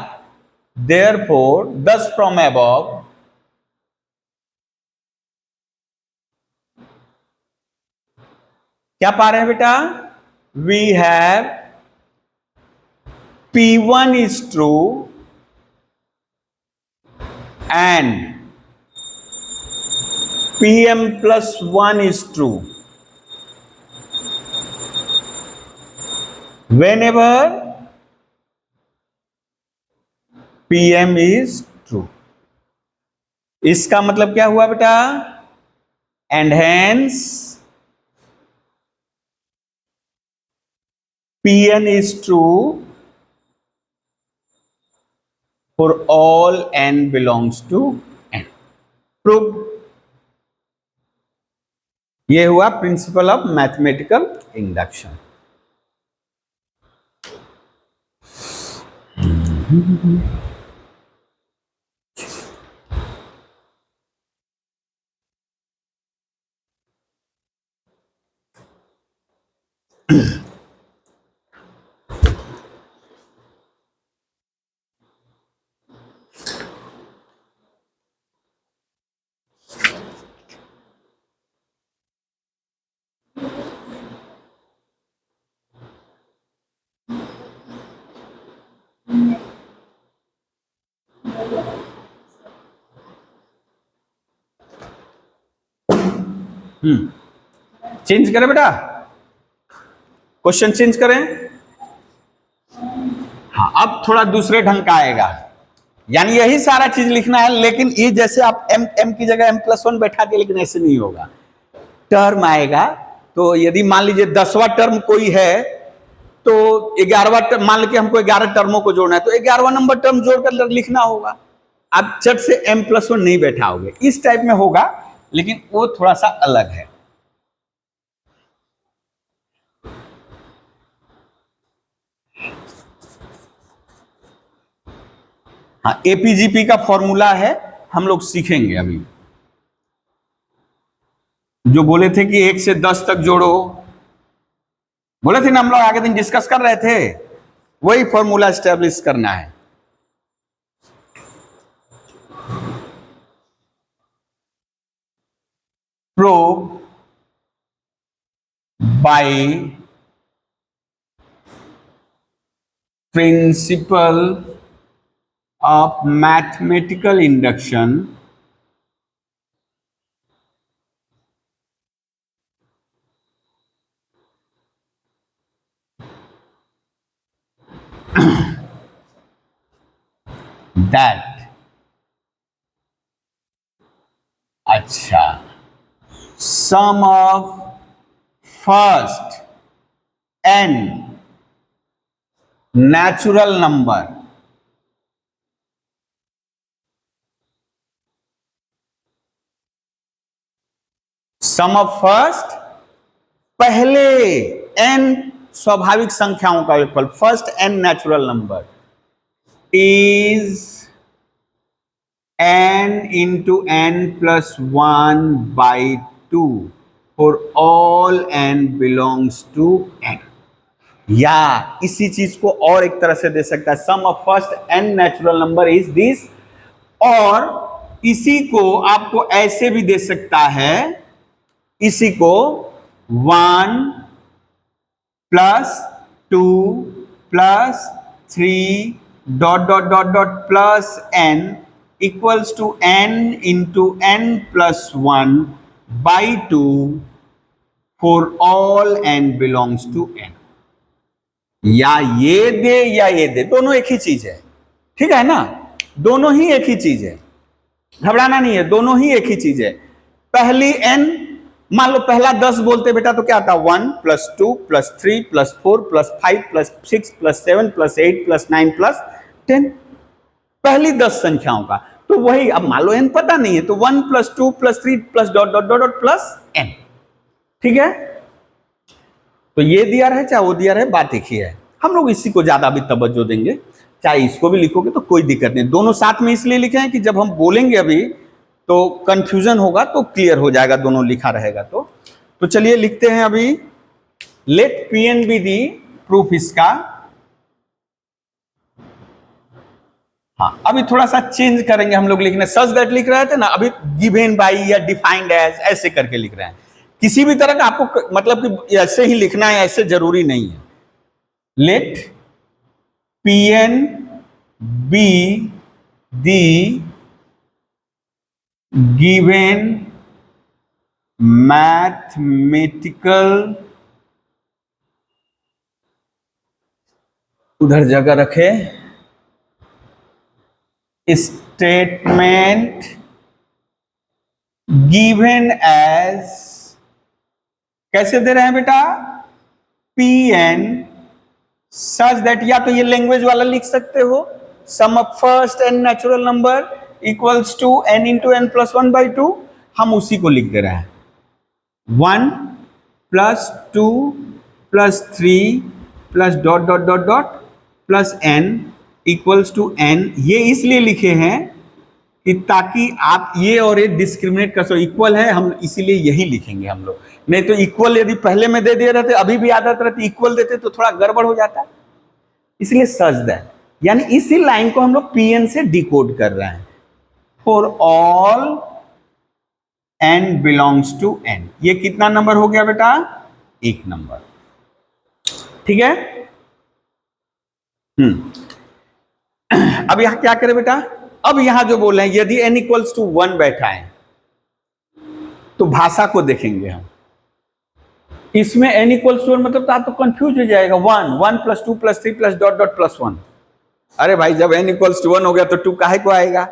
therefore thus from above क्या पा रहे हैं बेटा? We have P1 is true and Pm plus 1 is true whenever Pm is true. इसका मतलब क्या हुआ बेटा? And hence Pn is true for all n belongs to n. Proved. ये हुआ principle of mathematical induction. Change करें बेटा, question change करें. हाँ, अब थोड़ा दूसरे ढंग का आएगा. यानी यही सारा चीज लिखना है, लेकिन ये जैसे आप m की जगह m+1 बैठा के, लेकिन ऐसे नहीं होगा. टर्म आएगा. तो यदि मान लीजिए 10वां टर्म कोई है, तो 11वां टर्म, मान लीजिए हमको 11 टर्मों को जोड़ना है, तो 11वां नंबर टर्म जोड़कर लिखना होगा. आप चट से m+1 नहीं बैठाओगे. इस टाइप में होगा, लेकिन वो थोड़ा सा अलग है. हाँ, एपीजीपी का फॉर्मूला है, हम लोग सीखेंगे अभी. जो बोले थे कि 1 से 10 तक जोड़ो, बोले थे ना, हम लोग आगे दिन डिस्कस कर रहे थे, वही फॉर्मूला एस्टेब्लिश करना है. Prove by principle of mathematical induction that अच्छा sum of first n natural number sum of first, पहले n स्वाभाविक संख्याओं का योगफल, first n natural number, is n into n+1/2 for all n belongs to n. या इसी चीज को और एक तरह से दे सकता है, sum of first n natural number is this. और इसी को आपको ऐसे भी दे सकता है, इसी को 1 + 2 + 3 ... +n equals to n into n+1/2 for all n belongs to n. या ये दे या ये दे, दोनों एक ही चीज है. ठीक है ना, दोनों ही एक ही चीज है, घबराना नहीं है, दोनों ही एक ही चीज है. पहली n मान लो पहला 10 बोलते बेटा तो क्या आता, 1 plus 2 plus 3 plus 4 plus 5 plus 6 plus 7 plus 8 plus 9 plus 10, पहली 10 संख्याओं का। तो वही, अब मान लो n पता नहीं है तो 1 plus 2 plus 3 plus dot dot dot dot plus n, ठीक है। तो ये दिया रहे चाहे वो दिया रहे, बात एक ही है। हम लोग इसी को ज्यादा भी तवज्जो देंगे, चाहे इसको भी लिखोगे तो कोई दिक्कत नहीं। दोनों साथ में इसलिए लिखे हैं कि जब हम बोलेंगे अभी तो कंफ्यूजन होगा तो क्लियर हो जाएगा, दोनों लिखा रहेगा तो चलिए लिखते हैं अभी। Let Pn be the proof इसका। हाँ, अभी थोड़ा सा चेंज करेंगे हम लोग लिखने, सच दैट लिख रहे थे ना, अभी गिवन बाई या डिफाइंड एज ऐसे करके लिख रहे हैं। किसी भी तरह का आपको मतलब कि ऐसे ही लिखना है, ऐसे जरूरी नहीं है। Let Pn be the given mathematical, उधर जगह रखे, स्टेटमेंट गिवन एज, कैसे दे रहे हैं बेटा, Pn सच दैट, या तो ये लैंग्वेज वाला लिख सकते हो, sum of first n natural number equals to n into n plus 1/2, हम उसी को लिख दे रहे हैं। 1 plus 2 plus 3 plus dot dot dot dot plus n equals to n। ये इसलिए लिखे हैं कि ताकि आप ये और ये डिस्क्रिमिनेट कर सको, इक्वल है हम इसीलिए यही लिखेंगे हम लोग। नहीं तो इक्वल यदि पहले में दे दिए रहते, अभी भी आदत रहती इक्वल देते तो थोड़ा गड़बड़ हो जाता है, इसलिए सच दैट, यानी इसी लाइन को हम लोग Pn से डिकोड कर रहे हैं। For all n belongs to n, ये कितना नंबर हो गया बेटा, 1 नंबर, ठीक है। अब यहां क्या करें बेटा, अब यहां जो बोल रहे हैं यदि n इक्वल्स टू 1 बैठा है तो भाषा को देखेंगे हम। इसमें n इक्वल्स टू 1 मतलब तो आप तो कंफ्यूज हो जाएगा, 1 plus 2 plus 3 plus dot dot plus 1। अरे भाई जब n इक्वल्स टू 1 हो गया तो 2 काहे को आएगा,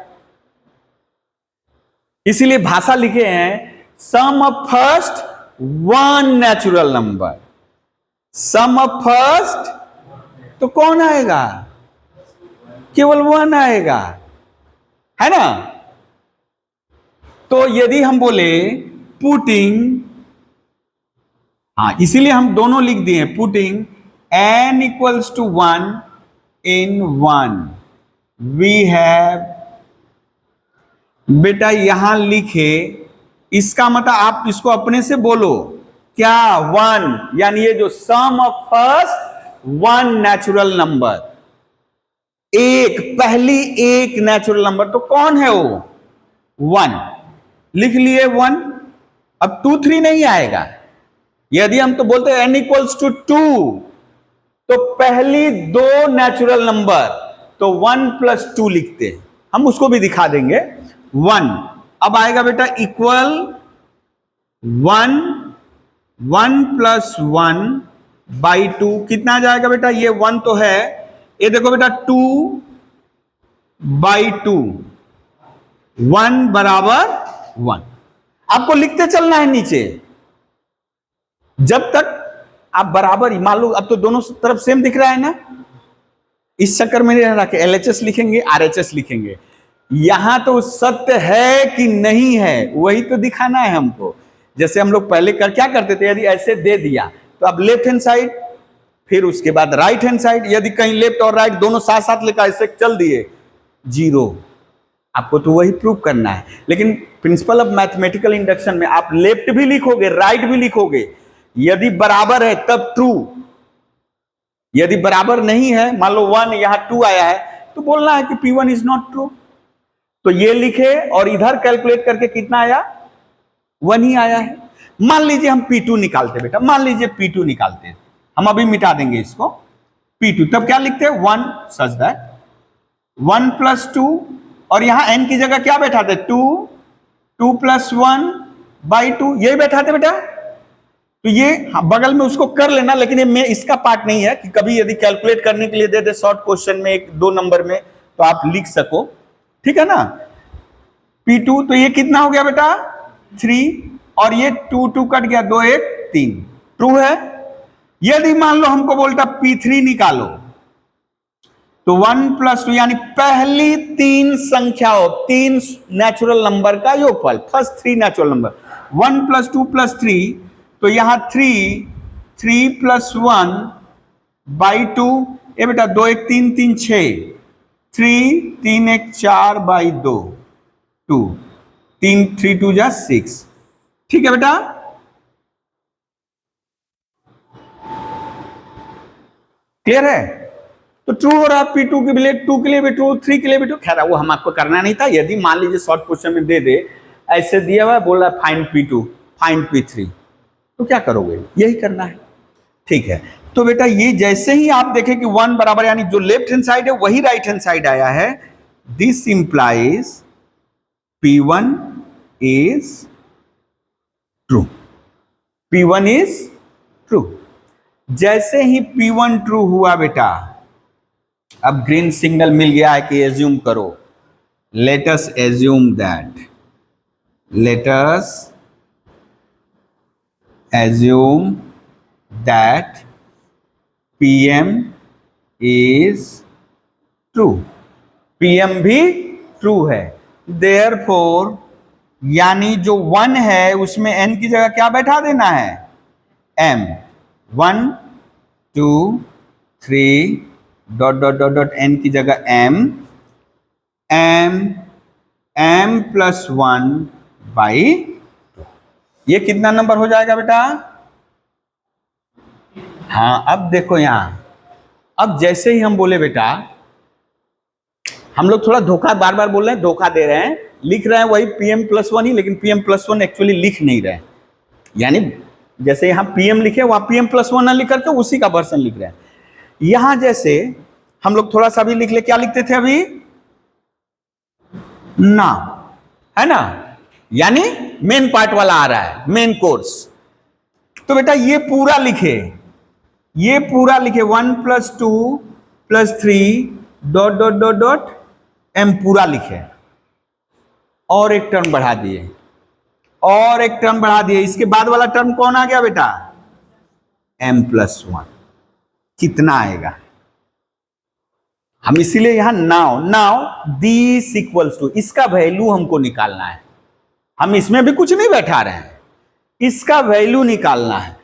इसीलिए भाषा लिखे हैं sum of first 1 natural number, sum of first तो कौन आएगा, केवल 1 आएगा, है ना। तो यदि हम बोले पुटिंग, हाँ इसीलिए हम दोनों लिख दिए, putting n equals to 1 in 1 we have, बेटा यहां लिखे, इसका मतलब आप इसको अपने से बोलो क्या, 1, यानी ये जो सम ऑफ फर्स्ट 1 नेचुरल नंबर, एक पहली एक नेचुरल नंबर तो कौन है वो, 1, लिख लिए 1। अब 2 3 नहीं आएगा। यदि हम तो बोलते हैं n इक्वल्स टू 2 तो पहली 2 नेचुरल नंबर तो 1 प्लस 2 लिखते हैं, हम उसको भी दिखा देंगे 1। अब आएगा बेटा इक्वल 1 प्लस 1/2, कितना आ जाएगा बेटा, ये 1 तो है, ये देखो बेटा 2/2, 1 बराबर 1। आपको लिखते चलना है नीचे जब तक आप बराबर ही, मान लो अब तो दोनों तरफ सेम दिख रहा है ना, इस चक्कर में नहीं रहना कि LHS लिखेंगे RHS लिखेंगे, यहां तो सत्य है कि नहीं है वही तो दिखाना है हमको। जैसे हम लोग पहले क्या करते थे, यदि ऐसे दे दिया तो अब लेफ्ट हैंड साइड, फिर उसके बाद राइट हैंड साइड, यदि कहीं लेफ्ट और राइट दोनों साथ साथ लेकर ऐसे चल दिए 0, आपको तो वही प्रूव करना है। लेकिन प्रिंसिपल ऑफ मैथमेटिकल इंडक्शन में आप लेफ्ट भी लिखोगे राइट भी लिखोगे, यदि बराबर है तब ट्रू, यदि बराबर नहीं है, मान लो 1 यहां 2 आया है तो बोलना है कि P1 इज नॉट ट्रू, तो ये लिखे और इधर कैलकुलेट करके कितना आया, 1 ही आया है। मान लीजिए हम P2 निकालते बेटा, मान लीजिए P2 निकालते, हम अभी मिटा देंगे इसको, P2 तब क्या लिखते हैं 1, सच दैट 1 प्लस 2, और यहां n की जगह क्या बैठाते, 2 प्लस 1/2 यही बैठाते बेटा। तो ये बगल में उसको कर लेना, लेकिन ये मैं इसका पार्ट नहीं है कि कभी यदि कैलकुलेट करने के लिए दे दे शॉर्ट क्वेश्चन में 1-2 नंबर में तो आप लिख सको, ठीक है ना। P2 तो ये कितना हो गया बेटा 3, और ये 2 2 कट गया, 2 1 3, ट्रू है। यदि मान लो हमको बोलता P3 निकालो, तो 1 + 2 यानी पहली 3 संख्याओं, 3 नेचुरल नंबर का योगफल, फर्स्ट 3 नेचुरल नंबर, 1 + 2 + 3, तो यहां 3 + 1 / 2, ये बेटा 2 1 3 3 6, 3 3 1 4 / 2 2, 3 3 2 जा 6, ठीक है बेटा। क्लियर है? तो ट्रू हो रहा, P2 के लिए, 2 के लिए भी ट्रू, 3 के लिए भी ट्रू। खैर वो हम आपको करना नहीं था। यदि मान लीजिए शॉर्ट क्वेश्चन में दे दे, ऐसे दिया हुआ बोल रहा है फाइंड P2 फाइंड P3, तो क्या करोगे? यही करना है, ठीक है। तो बेटा ये जैसे ही आप देखें कि 1 बराबर, यानी जो लेफ्ट हैंड साइड है वही राइट हैंड साइड आया है, this implies P1 is true, P1 is true. जैसे ही P1 ट्रू हुआ बेटा, अब ग्रीन सिग्नल मिल गया है कि एज्यूम करो, let us assume that, let us assume that PM is true, PM भी ट्रू है। देयरफॉर यानी जो 1 है उसमें n की जगह क्या बैठा देना है? m, 1 2 3 ... n की जगह m, m + 1/2। ये कितना नंबर हो जाएगा बेटा? हाँ, अब देखो यहां, अब जैसे ही हम बोले बेटा, हम लोग थोड़ा धोखा बार बार बोल रहे हैं, धोखा दे रहे हैं, लिख रहे हैं वही PM + 1 ही, लेकिन PM + 1 एक्चुअली लिख नहीं रहे हैं। यानी जैसे यहां PM लिखे, वहां PM + 1 ना लिख करके उसी का वर्जन लिख रहे हैं। यहां जैसे हम लोग थोड़ा सा भी लिख ले, क्या लिखते थे अभी? ना, है ना, यानी मेन पार्ट वाला आ रहा है, मेन कोर्स। तो बेटा ये पूरा लिखे, ये पूरा लिखे, 1 + 2 + 3 ... m पूरा लिखे, और एक टर्म बढ़ा दिए, और एक टर्म बढ़ा दिए। इसके बाद वाला टर्म कौन आ गया बेटा? m + 1। कितना आएगा? हम इसीलिए यहां नाउ दिस इक्वल्स टू, इसका वैल्यू हमको निकालना है। हम इसमें भी कुछ नहीं बैठा रहे हैं, इसका वैल्यू निकालना है।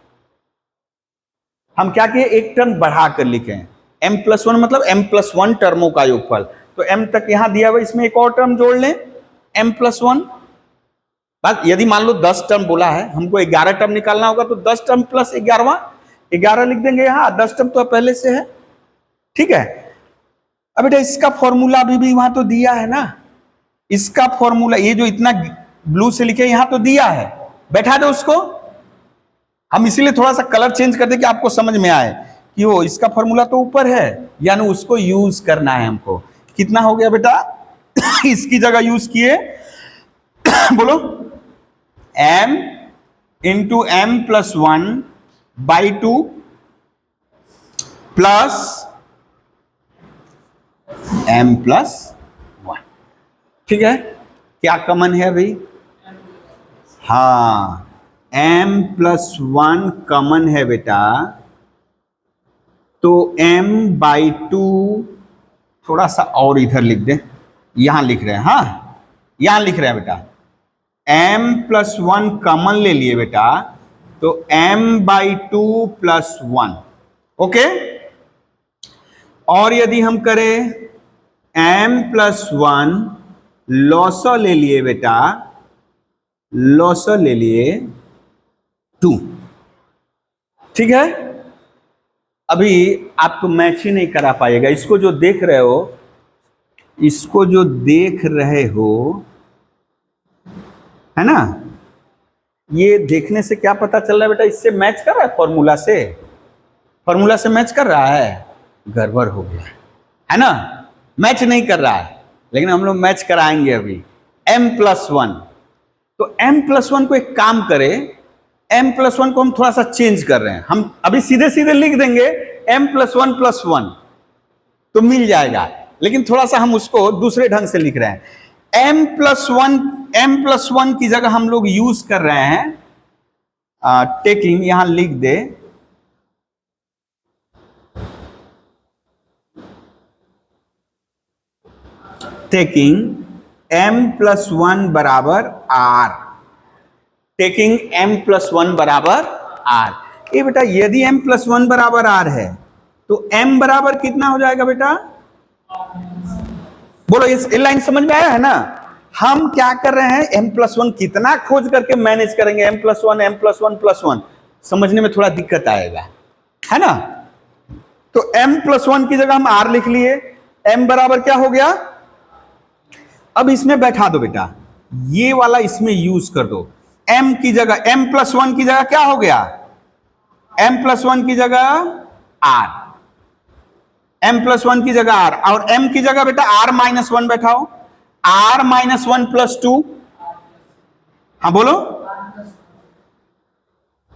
हम क्या किए? एक टर्म बढ़ा कर लिखे, m + 1 मतलब m + 1 टर्मों का योगफल। तो m तक यहां दिया हुआ, इसमें एक और टर्म जोड़ लें, m + 1। बस यदि मान लो 10 टर्म बोला है, हमको 11 टर्म निकालना होगा, तो 10 टर्म + 11वां, 11 लिख देंगे यहां, 10 टर्म तो पहले से है, ठीक है। अब बेटा इसका फॉर्मूला भी वहां तो दिया है ना, इसका फॉर्मूला, ये जो इतना ब्लू से लिखे यहां तो दिया है, बैठा दो उसको। हम इसीलिए थोड़ा सा कलर चेंज कर दे कि आपको समझ में आए कि वो इसका फॉर्मूला तो ऊपर है, यानी उसको यूज करना है हमको। कितना हो गया बेटा? इसकी जगह यूज किए बोलो, m × m + 1/2 प्लस m + 1, ठीक है। क्या कॉमन है अभी? हाँ, m + 1 कॉमन है बेटा, तो m/2 थोड़ा सा और इधर लिख दे, यहां लिख रहे हैं, हाँ यहां लिख रहे हैं बेटा, m + 1 कॉमन ले लिए बेटा, तो m/2 + 1, ओके। और यदि हम करें m + 1 लॉसा ले लिए बेटा, लॉसा ले लिए 2, ठीक है। अभी आपको मैच ही नहीं करा पाएगा, इसको जो देख रहे हो, इसको जो देख रहे हो, है ना, ये देखने से क्या पता चल रहा है बेटा? इससे मैच कर रहा है, फॉर्मूला से, फॉर्मूला से मैच कर रहा है, गड़बड़ हो गया है ना, मैच नहीं कर रहा है। लेकिन हम लोग मैच कराएंगे अभी। m + 1, तो m + 1 को एक काम करें, m + 1 को हम थोड़ा सा चेंज कर रहे हैं। हम अभी सीधे सीधे लिख देंगे m + 1 + 1 तो मिल जाएगा, लेकिन थोड़ा सा हम उसको दूसरे ढंग से लिख रहे हैं। m + 1 की जगह हम लोग यूज कर रहे हैं टेकिंग यहां लिख दे, टेकिंग m+1 बराबर r, टेकिंग m+1 बराबर r। ये बेटा यदि m+1 बराबर r है तो m बराबर कितना हो जाएगा बेटा? बोलो, इस लाइन समझ में आया है ना? हम क्या कर रहे हैं, m+1 कितना खोज करके मैनेज करेंगे, m+1 समझने में थोड़ा दिक्कत आएगा, है ना? तो m+1 की जगह हम r लिख लिए, m बराबर क्या हो गया? अब इसमें बैठा दो बेटा, ये वाला इसमें यूज कर दो, m की जगह m+1 की जगह क्या हो गया? m+1 की जगह r, m+1 की जगह r, और m की जगह बेटा r-1 बैठाओ, r-1 + 2, हाँ बोलो,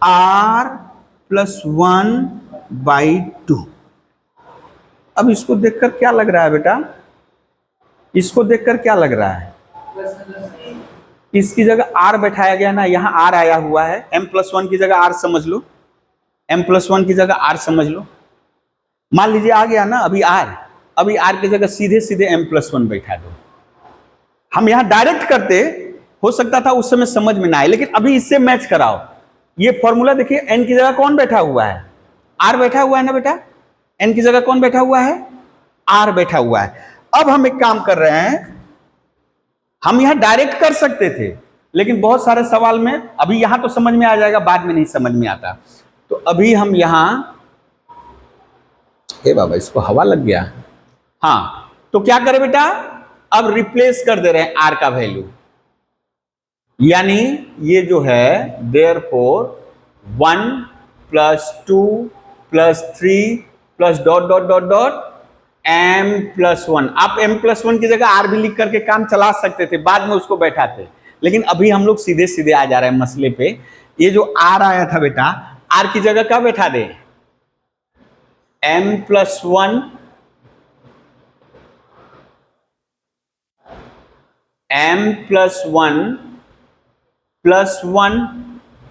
r+1/2। अब इसको देखकर क्या लग रहा है बेटा? इसको देखकर क्या लग रहा है? इसकी जगह r बैठाया गया ना, यहां r आया हुआ है, m+1 की जगह r समझ लो, m+1 की जगह r समझ लो, मान लीजिए आ गया ना अभी r, अभी r की जगह सीधे सीधे m+1 बैठा दो। हम यहां डायरेक्ट करते, हो सकता था उस समय समझ में ना आए, लेकिन अभी इससे मैच कराओ। ये फॉर्मूला देखिए, n की जगह कौन बैठा हुआ है? r बैठा हुआ है ना बेटा, n की जगह कौन बैठा हुआ है? r बैठा हुआ है। अब हम एक काम कर रहे हैं, हम यहां डायरेक्ट कर सकते थे, लेकिन बहुत सारे सवाल में अभी यहां तो समझ में आ जाएगा, बाद में नहीं समझ में आता, तो अभी हम यहां, हे बाबा इसको हवा लग गया, हाँ, तो क्या करें बेटा, अब रिप्लेस कर दे रहे हैं r का वैल्यू, यानी ये जो है देयरफॉर 1 + 2 + 3 + ... m+1। आप m+1 की जगह r भी लिख करके काम चला सकते थे, बाद में उसको बैठाते, लेकिन अभी हम लोग सीधे सीधे आ जा रहे हैं मसले पे। ये जो r आया था बेटा, r की जगह क्या बैठा दे? m+1 +1।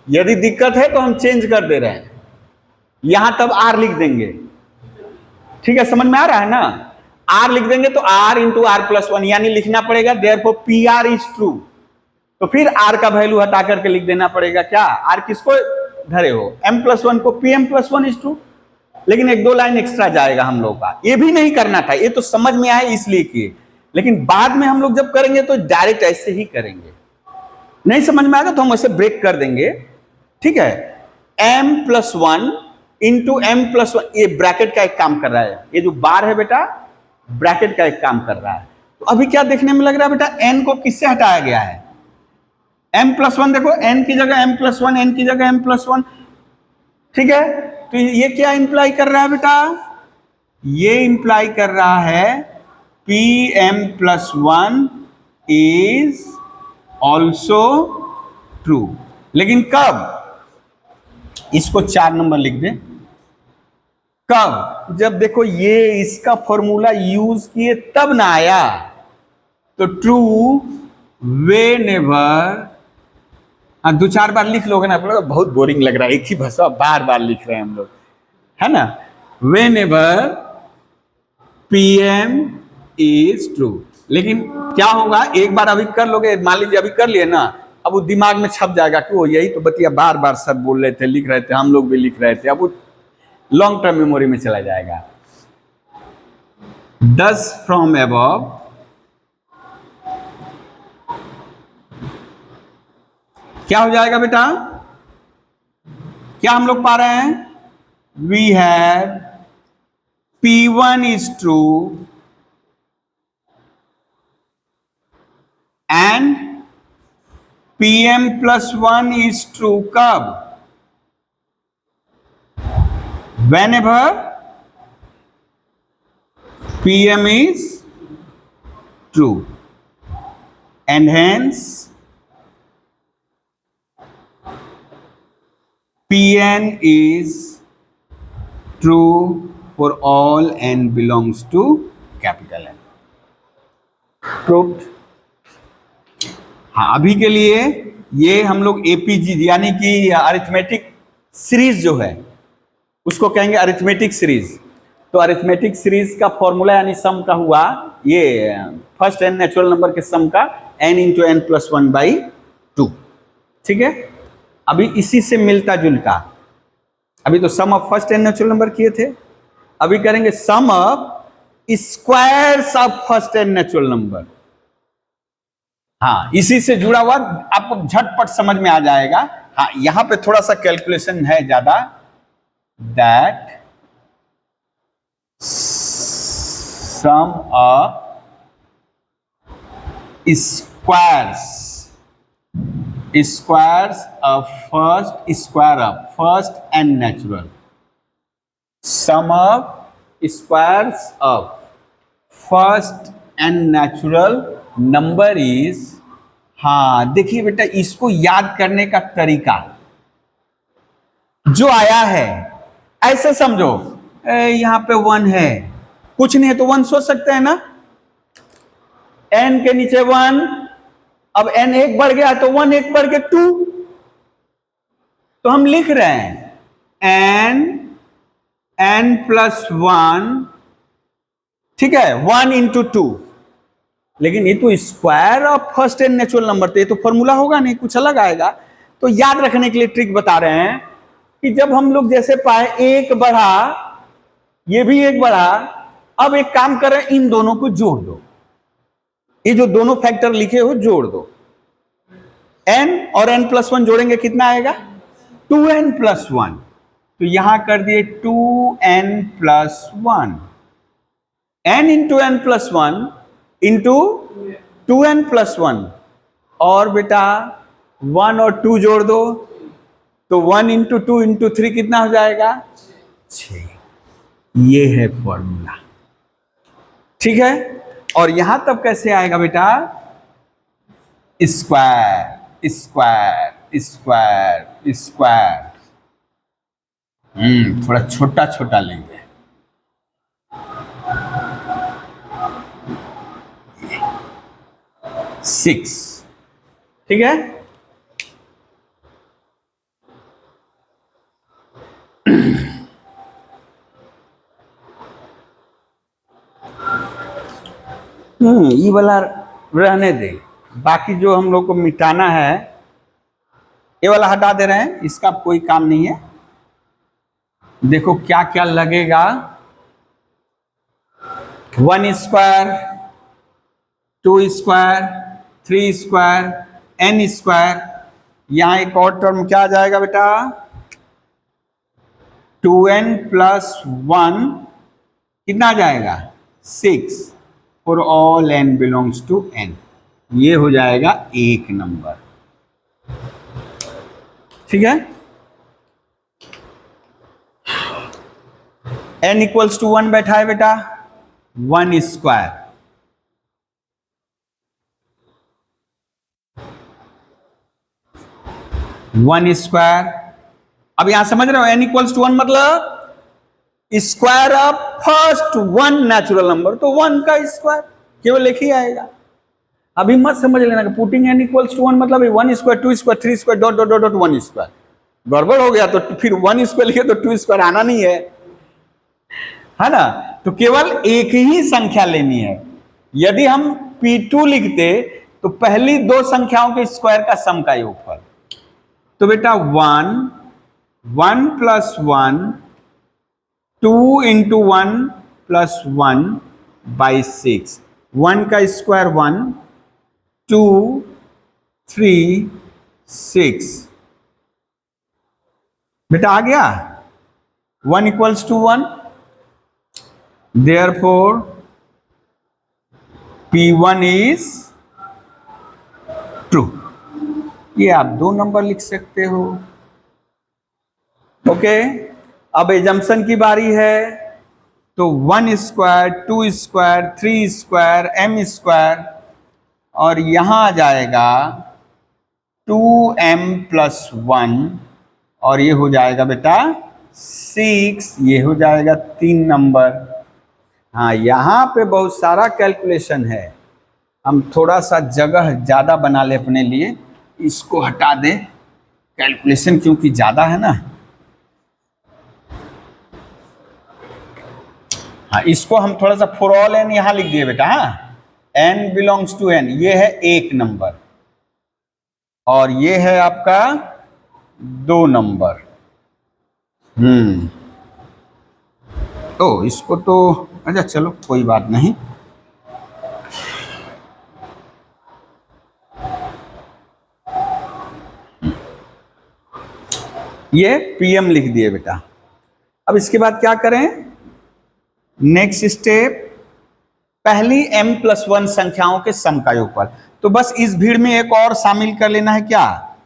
यदि दिक्कत है तो हम चेंज कर दे रहे हैं, यहां तब r लिख देंगे, ठीक है, समझ में आ रहा है ना? r लिख देंगे तो r × r+1, यानी लिखना पड़ेगा देयरफॉर PR इज ट्रू, तो फिर r का वैल्यू हटा करके लिख देना पड़ेगा, क्या r किसको धरे हो? m+1 को, Pm+1 इज ट्रू। लेकिन 1-2 लाइन एक्स्ट्रा जाएगा हम लोग का, ये भी नहीं करना था, ये तो समझ में आए इसलिए किए, लेकिन बाद में हम लोग जब करेंगे तो डायरेक्ट ऐसे ही करेंगे, नहीं समझ में आएगा तो हम ऐसे ब्रेक कर देंगे, ठीक है? m+1 × m+1, ये ब्रैकेट का एक काम कर रहा है, ये जो बार है बेटा ब्रैकेट का एक काम कर रहा है। तो अभी क्या देखने में लग रहा है बेटा, n को किससे हटाया गया है? m+1, देखो n की जगह m+1, n की जगह m+1, ठीक है? तो ये क्या इंप्लाई कर रहा है बेटा? ये इंप्लाई कर रहा है Pm+1 इज ऑल्सो ट्रू, लेकिन कब? इसको 4 नंबर लिख दे, कब? जब देखो ये इसका फॉर्मूला यूज किए तब ना आया, तो ट्रू व्हेनेवर, हाँ 2-4 बार लिख लोगे ना, आप लोग बहुत बोरिंग लग रहा है, एक ही भाषा बार बार लिख रहे हैं हम लोग, है ना? Whenever Pm is true. लेकिन क्या होगा, एक बार अभी कर लोगे, मान लीजिए अभी कर लिए ना, अब वो दिमाग में छप जाएगा कि वो यही तो बतिया बार बार सर बोल रहे थे, लिख रहे थे, हम लोग भी लिख रहे थे, अब वो लॉन्ग टर्म मेमोरी में चला जाएगा। 10 फ्रॉम अबव क्या हो जाएगा बेटा? क्या हम लोग पा रहे हैं? We have P1 is true and Pm+1 is true, कब? Whenever Pm is true, and hence Pn is true for all n belongs to capital N. Proved? हाँ, अभी के लिए ये हम लोग एपीजी यानी कि अरिथमेटिक सीरीज जो है उसको कहेंगे अरिथमेटिक सीरीज। तो अरिथमेटिक सीरीज का फॉर्मूला यानी सम का हुआ ये फर्स्ट n नेचुरल नंबर के सम का n इंटू एन प्लस 1/2। ठीक है, अभी इसी से मिलता जुलता, अभी तो sum of first n natural number किए थे, अभी करेंगे sum of squares of first n natural number. हाँ, इसी से जुड़ा हुआ आपको झटपट समझ में आ जाएगा। हाँ, यहां पे थोड़ा सा कैलकुलेशन है ज्यादा, that sum of squares of first and natural, sum of squares of first and natural number is, हाँ देखिए बेटा, इसको याद करने का तरीका जो आया है ऐसे समझो, यहां पे 1 है, कुछ नहीं है तो 1 सोच सकते हैं ना, n के नीचे 1, अब n एक बढ़ गया तो 1 एक बढ़ के 2, तो हम लिख रहे हैं n प्लस 1, ठीक है, 1 इंटू 2, लेकिन ये तो square of first and natural number, तो ये तो फॉर्मूला होगा नहीं, कुछ अलग आएगा। तो याद रखने के लिए ट्रिक बता रहे हैं कि जब हम लोग जैसे पाए एक बढ़ा, ये भी एक बढ़ा, अब एक काम करें, इन दोनों को जोड़ दो, ये जो दोनों फैक्टर लिखे हो जोड़ दो, n और n प्लस 1 जोड़ेंगे कितना आएगा, 2n प्लस 1, तो यहां कर दिए 2n plus 1, n into n plus 1 into 2n plus 1, और बेटा 1 और 2 जोड़ दो, तो 1 इंटू 2 इंटू 3 कितना हो जाएगा, 6। ये है फॉर्मूला, ठीक है। और यहां तब कैसे आएगा बेटा, स्क्वायर स्क्वायर स्क्वायर स्क्वायर, थोड़ा छोटा छोटा लेंगे, सिक्स, ठीक है। ये वाला रहने दे, बाकी जो हम लोग को मिटाना है ये वाला हटा दे रहे हैं, इसका कोई काम नहीं है। देखो क्या क्या लगेगा, 1 square, 2 square, 3 square, n square, यहां एक और टर्म क्या आ जाएगा बेटा, 2n प्लस 1 कितना आ जाएगा, 6, for all n belongs to n, ये हो जाएगा एक नंबर, ठीक है। n इक्वल्स टू 1 बैठा है बेटा, 1 स्क्वायर, 1 स्क्वायर, अब यहां समझ रहे हो, n इक्वल्स टू 1 मतलब square of first 1 natural number, तो 1 का स्क्वायर केवल एक ही आएगा। अभी मत समझ लेना कि पुटिंग n इक्वल्स टू 1 मतलब 1 square, 2 square, 3 square, dot dot dot dot 1 square, गड़बड़ हो गया तो फिर 1 स्क्वायर लिखे तो 2 स्क्वायर आना नहीं है ना। तो केवल एक ही संख्या लेनी है। यदि हम P2 लिखते तो पहली दो संख्याओं के स्क्वायर का सम का योगफल, तो बेटा 1 प्लस 1, 2 इंटू 1 प्लस 1 बाई 6, 1 का स्क्वायर 1, 2, 3, 6, बेटा आ गया 1 equals to 1, therefore P1 is true. ये आप 2 नंबर लिख सकते हो, ओके। अब एजम्पशन की बारी है, तो 1 square, 2 square, 3 square, m square, और यहां आ जाएगा 2m प्लस 1, और ये हो जाएगा बेटा 6, ये हो जाएगा 3 नंबर। हाँ, यहाँ पे बहुत सारा कैलकुलेशन है, हम थोड़ा सा जगह ज़्यादा बना ले अपने लिए, इसको हटा दें, कैलकुलेशन क्योंकि ज्यादा है ना। हाँ, इसको हम थोड़ा सा फॉर ऑल एन यहां लिख दिए बेटा। हाँ, एन बिलोंग्स टू एन, ये है एक नंबर और ये है आपका 2 नंबर। तो इसको तो अच्छा चलो कोई बात नहीं। ये पीएम लिख दिए बेटा। अब इसके बाद क्या करें, नेक्स्ट स्टेप, पहली m+1 संख्याओं के सम का योगफल। तो बस इस भीड़ में एक और शामिल कर लेना है, क्या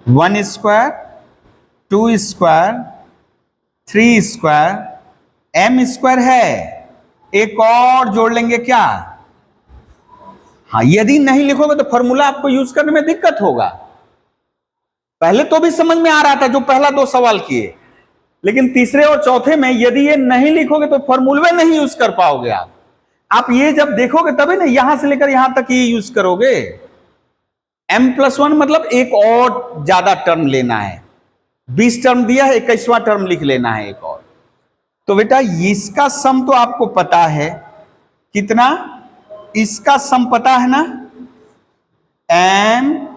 1 square 2 square 3 square m square है, एक और जोड़ लेंगे क्या। हाँ, यदि नहीं लिखोगे तो फॉर्मूला आपको यूज करने में दिक्कत होगा। पहले तो भी समझ में आ रहा था जो पहला 2 सवाल किए, लेकिन तीसरे और चौथे में यदि ये नहीं लिखोगे तो फॉर्मूले नहीं यूज कर पाओगे आप ये जब देखोगे तभी ना, यहां से लेकर यहां तक ये यूज करोगे। m+1 मतलब एक और ज्यादा टर्म लेना है, 20 टर्म दिया है, 21वां टर्म लिख लेना है एक और। तो बेटा इसका सम तो आपको पता है कितना, इसका सम पता है ना, m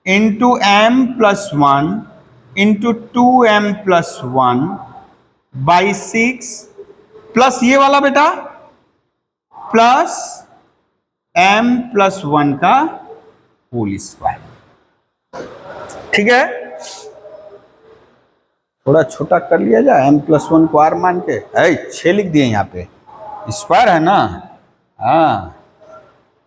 into m+1 into 2m+1 by 6 plus ये वाला बेटा प्लस m+1 का होल स्क्वायर। ठीक है, थोड़ा छोटा कर लिया जाए, m+1 को r मान के 6 लिख दिए यहाँ पे, स्क्वायर है ना। हाँ,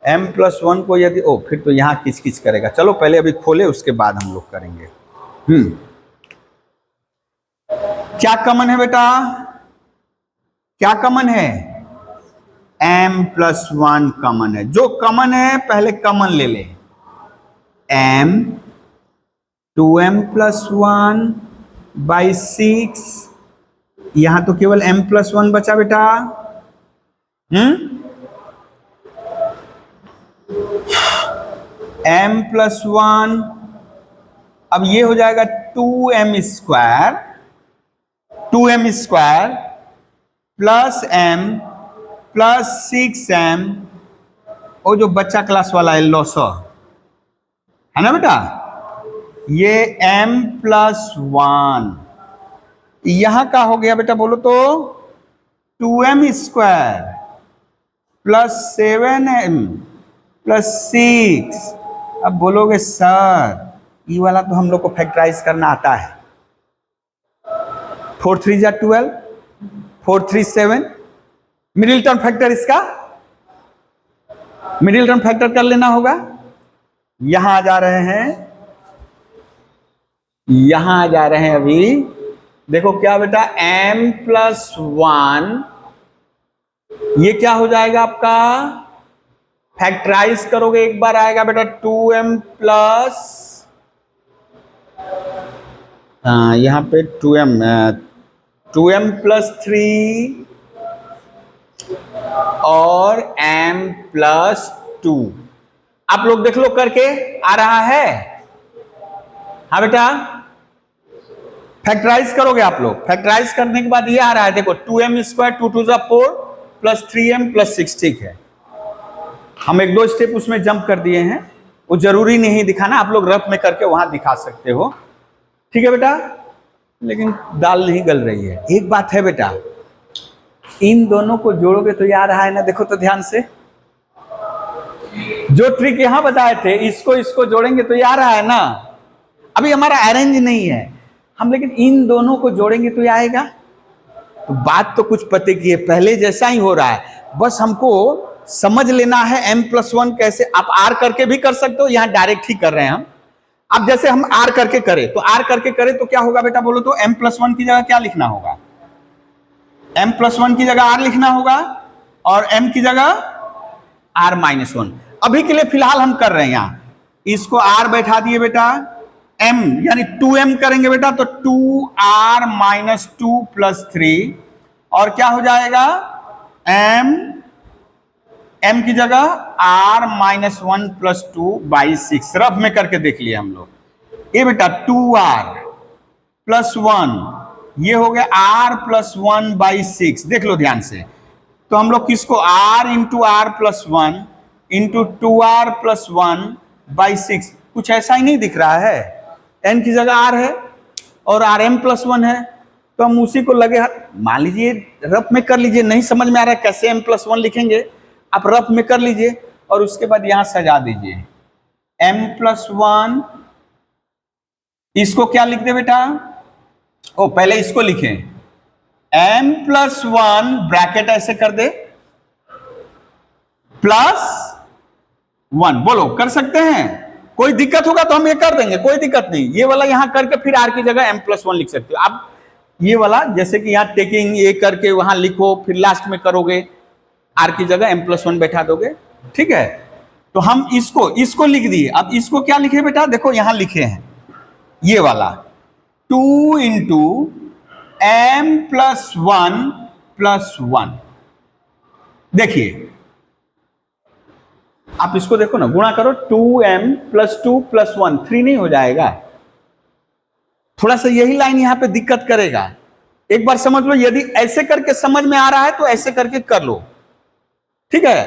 m+1 को यदि फिर तो यहाँ किच किच करेगा। चलो पहले अभी खोले उसके बाद हम लोग करेंगे। क्या कमन है बेटा, क्या कमन है, m+1 कमन है। जो कमन है पहले कमन ले ले, m 2m+1 बाई 6, यहां तो केवल m+1 बचा बेटा। m+1, अब ये हो जाएगा 2m square plus m plus 6m, वो जो बच्चा क्लास वाला है लॉसो है ना बेटा, ये m+1 यहां का हो गया बेटा, बोलो तो 2m square plus 7m plus 6। अब बोलोगे सर ये वाला तो हम लोग को फैक्टराइज करना आता है, 4 3 जा 12, 4 3 7, मिडिल टर्म फैक्टर, इसका मिडिल टर्म फैक्टर कर लेना होगा। यहां आ जा रहे हैं, यहां आ जा रहे हैं अभी, देखो क्या बेटा m+1, ये क्या हो जाएगा आपका, फैक्टराइज करोगे एक बार आएगा बेटा 2m प्लस, यहां पे 2m प्लस 3 और m+2। आप लोग देख लो करके आ रहा है। हाँ बेटा, फैक्टराइज करोगे आप लोग, फैक्टराइज करने के बाद ये आ रहा है, देखो 2m square 2 2 4 plus 3m plus 6। ठीक है, हम 1-2 स्टेप उसमें जंप कर दिए हैं, वो जरूरी नहीं दिखाना, आप लोग रफ में करके वहां दिखा सकते हो। ठीक है बेटा, लेकिन दाल नहीं गल रही है। एक बात है बेटा, इन दोनों को जोड़ोगे तो याद रहा है ना, देखो तो ध्यान से, जो ट्रिक यहां बताए थे, इसको इसको जोड़ेंगे तो याद रहा है ना। अभी हमारा अरेंज नहीं है हम, लेकिन इन दोनों को जोड़ेंगे तो आएगा। तो बात तो कुछ पते की है, पहले जैसा ही हो रहा है, बस हमको समझ लेना है m+1 कैसे। आप r करके भी कर सकते हो, यहां डायरेक्ट ही कर रहे हैं हम। अब जैसे हम r करके करें तो क्या होगा बेटा, बोलो तो m+1 की जगह क्या लिखना होगा, m+1 की जगह r लिखना होगा और m की जगह r-1। अभी के लिए फिलहाल हम कर रहे हैं यहां, इसको r बैठा दिए बेटा, m यानी 2m करेंगे बेटा, तो 2r-2 + 3 और क्या हो जाएगा m m की जगह r माइनस 1 प्लस 2/6 रफ में करके देख लिया हम लोग। ये बेटा 2r प्लस 1 ये हो गया r प्लस 1/6। देख लो ध्यान से, तो हम लोग किसको r into R plus 1 into 2r plus 1/6, कुछ ऐसा ही नहीं दिख रहा है। n की जगह r है और rm प्लस 1 है, तो हम उसी को लगे मान लीजिए रफ में कर लीजिए। नहीं समझ में आ रहा है कैसे m प्लस 1 लिखेंगे, आप रफ में कर लीजिए और उसके बाद यहां सजा दीजिए m प्लस 1। इसको क्या लिख दे बेटा, ओ पहले इसको लिखें m प्लस 1 ब्रैकेट ऐसे कर दे प्लस 1। बोलो कर सकते हैं, कोई दिक्कत होगा तो हम ये कर देंगे, कोई दिक्कत नहीं। ये वाला यहां करके फिर r की जगह m प्लस 1 लिख सकते हो आप। ये वाला जैसे कि यहां टेकिंग ये करके वहां लिखो, फिर लास्ट में करोगे r की जगह m प्लस 1 बैठा दोगे, ठीक है। तो हम इसको लिख दिए। अब इसको क्या लिखे बेटा, देखो यहां लिखे हैं ये वाला 2 इंटू m प्लस 1 प्लस 1। देखिए आप इसको देखो ना, गुणा करो 2m प्लस 2 प्लस 1, 3 नहीं हो जाएगा। थोड़ा सा यही लाइन यहां पे दिक्कत करेगा, एक बार समझ लो। यदि ऐसे करके समझ में आ रहा है तो ऐसे करके कर लो, ठीक है।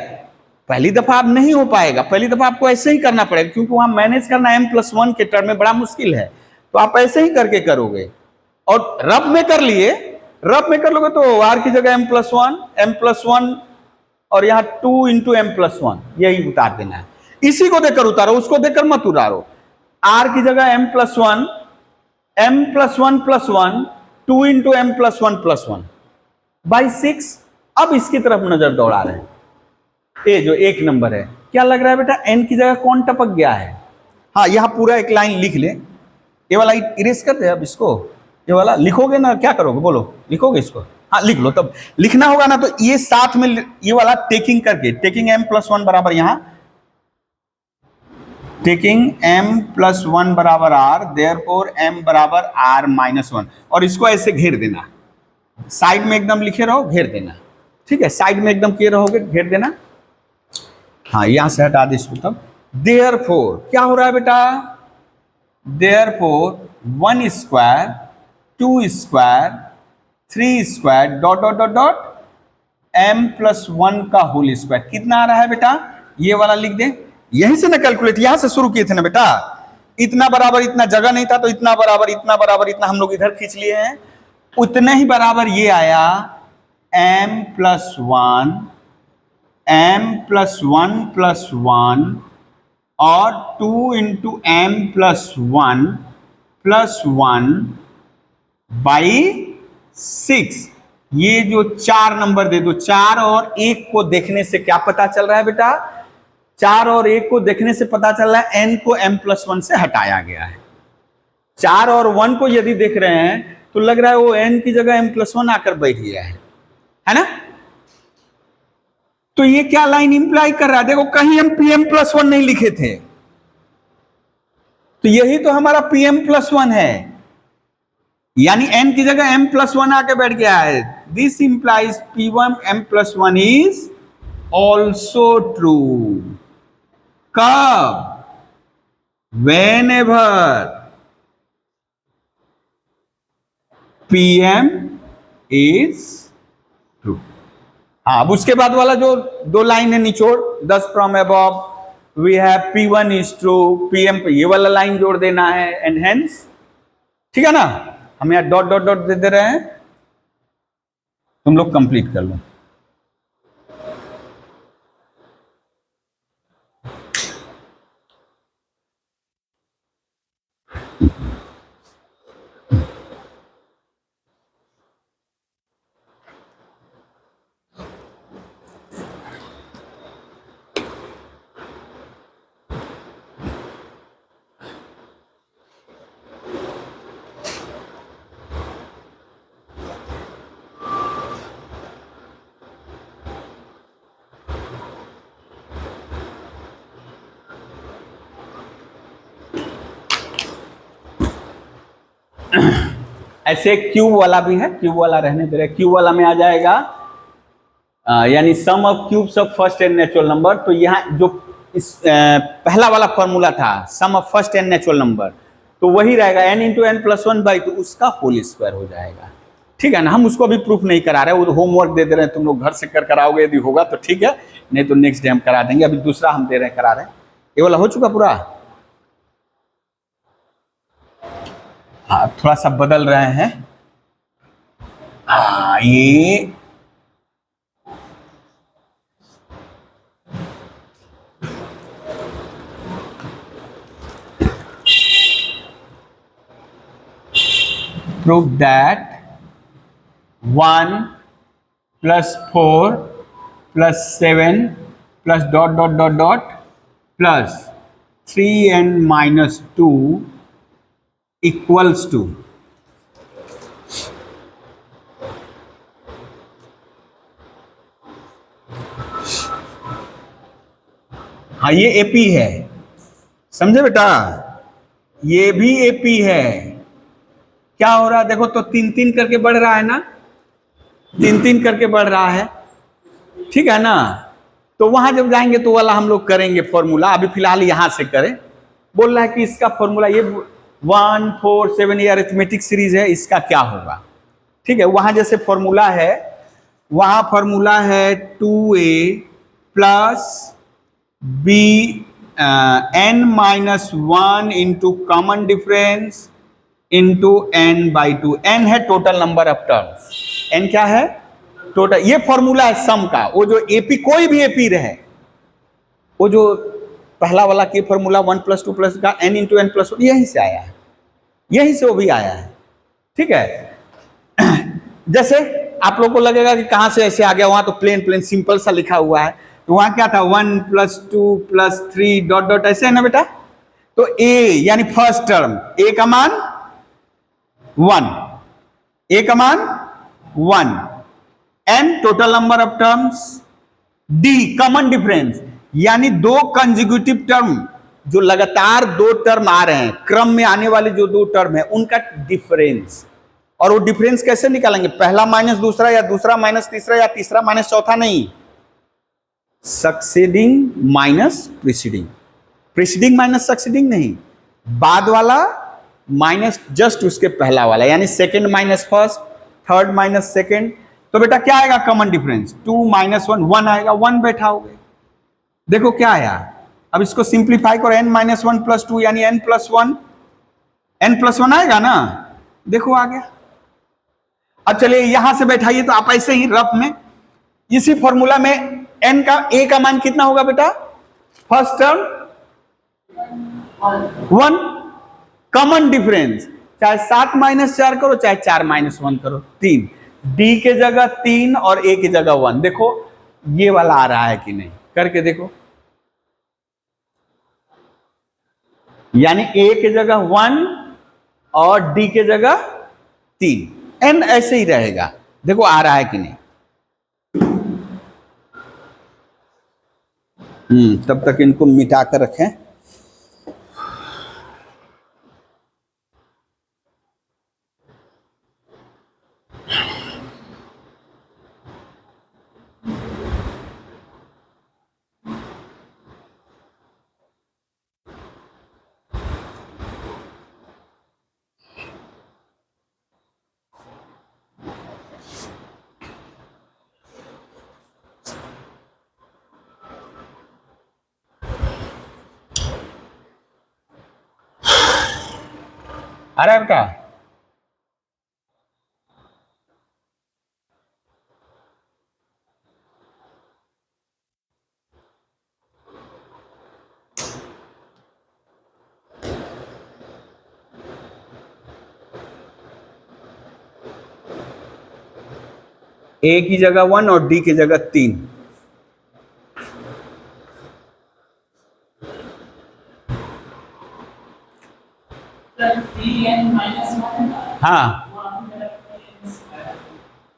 पहली दफा आप नहीं हो पाएगा, पहली दफा आपको ऐसे ही करना पड़ेगा, क्योंकि वहां मैनेज करना m प्लस 1 के टर्म में बड़ा मुश्किल है, तो आप ऐसे ही करके करोगे। और रफ में कर लिए, रफ में कर लोगे तो r की जगह m प्लस 1 और यहां 2 इंटू एम प्लस 1 यही उतार देना है। इसी को देखकर उतारो, उसको देखकर मत उतारो। r की जगह m plus 1 plus 1 2 into M plus 1/6। अब इसकी तरफ नजर दौड़ा रहे हैं, ये जो एक नंबर है, क्या लग रहा है बेटा n की जगह कौन टपक गया है। हाँ यहां पूरा एक लाइन लिख ले, ये वाला इरेज करते हैं। अब इसको ये वाला लिखोगे ना, क्या करोगे बोलो, लिखोगे इसको, हाँ लिख लो। तब लिखना होगा ना, तो ये साथ में ये वाला टेकिंग करके, टेकिंग m प्लस 1 बराबर यहां टेकिंग m प्लस 1 बराबर r, देयरफॉर m बराबर r माइनस 1, और इसको ऐसे घेर देना, साइड में एकदम लिखे रहो, घेर देना, ठीक है। साइड में एकदम किए रहोगे, घेर देना। हाँ यहां से हटा दे इसको। तब देयरफॉर क्या हो रहा है बेटा, therefore 1 square 2 square 3 square dot dot dot dot m plus 1 का होल स्क्वायर कितना आ रहा है बेटा, ये वाला लिख दे। यहीं से ना कैलकुलेट, यहां से शुरू किए थे ना बेटा, इतना बराबर इतना जगह नहीं था, तो इतना बराबर इतना बराबर इतना हम लोग इधर खींच लिए हैं, उतने ही बराबर ये आया m प्लस 1 प्लस 1 और 2 इंटू m प्लस 1 प्लस 1/6। ये जो 4 नंबर दे दो, 4 और 1 को देखने से क्या पता चल रहा है बेटा, 4 और 1 को देखने से पता चल रहा है n को m प्लस 1 से हटाया गया है। 4 और 1 को यदि देख रहे हैं तो लग रहा है वो n की जगह m प्लस 1 आकर बैठ गया है ना। तो ये क्या लाइन इंप्लाई कर रहा है, देखो कहीं हम pm प्लस 1 नहीं लिखे थे, तो यही तो हमारा pm प्लस 1 है, यानी n की जगह m प्लस 1 आके बैठ गया है। This implies p1 m plus 1 is also true. कब, whenever pm is true। हाँ अब उसके बाद वाला जो 2 लाइन है निचोड़, 10 from above we have p1 is true, pm पे ये वाला लाइन जोड़ देना है, एंड हेंस, ठीक है ना। हम यहाँ डॉट डॉट डॉट दे रहे हैं, तुम लोग कंप्लीट कर लो। ऐसे क्यूब वाला भी है, क्यूब वाला रहने दे रहे, क्यूब वाला में आ जाएगा यानी sum of cubes of first and natural number. तो यहाँ जो इस पहला वाला फॉर्मूला था sum of first and natural number, तो वही रहेगा n into n plus one by two, उसका होल स्क्वायर हो जाएगा। ठीक है ना, हम उसको अभी प्रूफ नहीं करा रहे, वो होमवर्क दे दे रहे हैं, तुम लोग घर से कर कराओगे, यदि होगा तो ठीक है, नहीं तो नेक्स्ट डे हम करा देंगे। अभी दूसरा हम दे रहे हैं, करा रहे हैं। ये वाला हो चुका पूरा। हाँ, थोड़ा सा बदल रहे हैं। ये prove that 1 plus 4 plus 7 plus dot dot dot dot plus 3n minus 2 equals to, हाँ ये एपी है, समझे बेटा, ये भी एपी है। क्या हो रहा है देखो, तो 3-3 करके बढ़ रहा है ना, 3-3 करके बढ़ रहा है, ठीक है ना। तो वहां जब जाएंगे तो वाला हम लोग करेंगे फॉर्मूला, अभी फिलहाल यहां से करें। बोल रहा है कि इसका फॉर्मूला ये 1 4 7 ये अरिथमेटिक सीरीज है, इसका क्या होगा। ठीक है, वहां जैसे फॉर्मूला है, वहां फॉर्मूला है 2a plus B n minus 1 into common difference into n by 2। n है total number of terms, n क्या है टोटल। ये फॉर्मूला है सम का, वो जो एपी कोई भी एपी रहे, वो जो पहला वाला के फॉर्मूला 1 प्लस 2 प्लस का n इंटू एन प्लस 1 यहीं से आया है, यहीं से वो भी आया है। ठीक है, जैसे आप लोग को लगेगा कि कहां से ऐसे आ गया, वहां तो प्लेन प्लेन सिंपल सा लिखा हुआ है, तो वहां क्या था 1 प्लस 2 प्लस 3 डॉट डॉट ऐसे है ना बेटा। तो a यानी फर्स्ट टर्म, a का मान 1, a का मान 1, n total number of terms, d common difference यानी दो कंजिक्यूटिव टर्म, जो लगातार दो टर्म आ रहे हैं, क्रम में आने वाले जो दो टर्म है उनका डिफरेंस। और वो डिफरेंस कैसे निकालेंगे, पहला माइनस दूसरा या दूसरा माइनस तीसरा या तीसरा माइनस चौथा नहीं, succeeding minus preceding, preceding minus succeeding नहीं, बाद वाला माइनस जस्ट उसके पहला वाला, यानी second minus first, third minus second. तो बेटा क्या आएगा कॉमन डिफरेंस, 2 माइनस 1 1 आएगा, 1 बैठा हो गया। देखो क्या आया, अब इसको सिंप्लीफाई करो, n माइनस 1 प्लस 2 यानी n प्लस 1, n प्लस 1 आएगा ना, देखो आ गया। अब चलिए यहां से बैठाइए, तो आप ऐसे ही रफ में इसी फॉर्मूला में n का a का मान कितना होगा बेटा, फर्स्ट टर्म 1, कॉमन डिफरेंस चाहे 7 माइनस 4 करो चाहे 4 माइनस 1 करो 3, d के जगह 3 और a की जगह 1। देखो ये वाला आ रहा है कि नहीं, करके देखो, यानी a के जगह 1 और d के जगह 3, n ऐसे ही रहेगा। देखो आ रहा है कि नहीं। तब तक इनको मिटा कर रखें। आ रहा है बेटा, a की जगह 1 और d की जगह 3। हाँ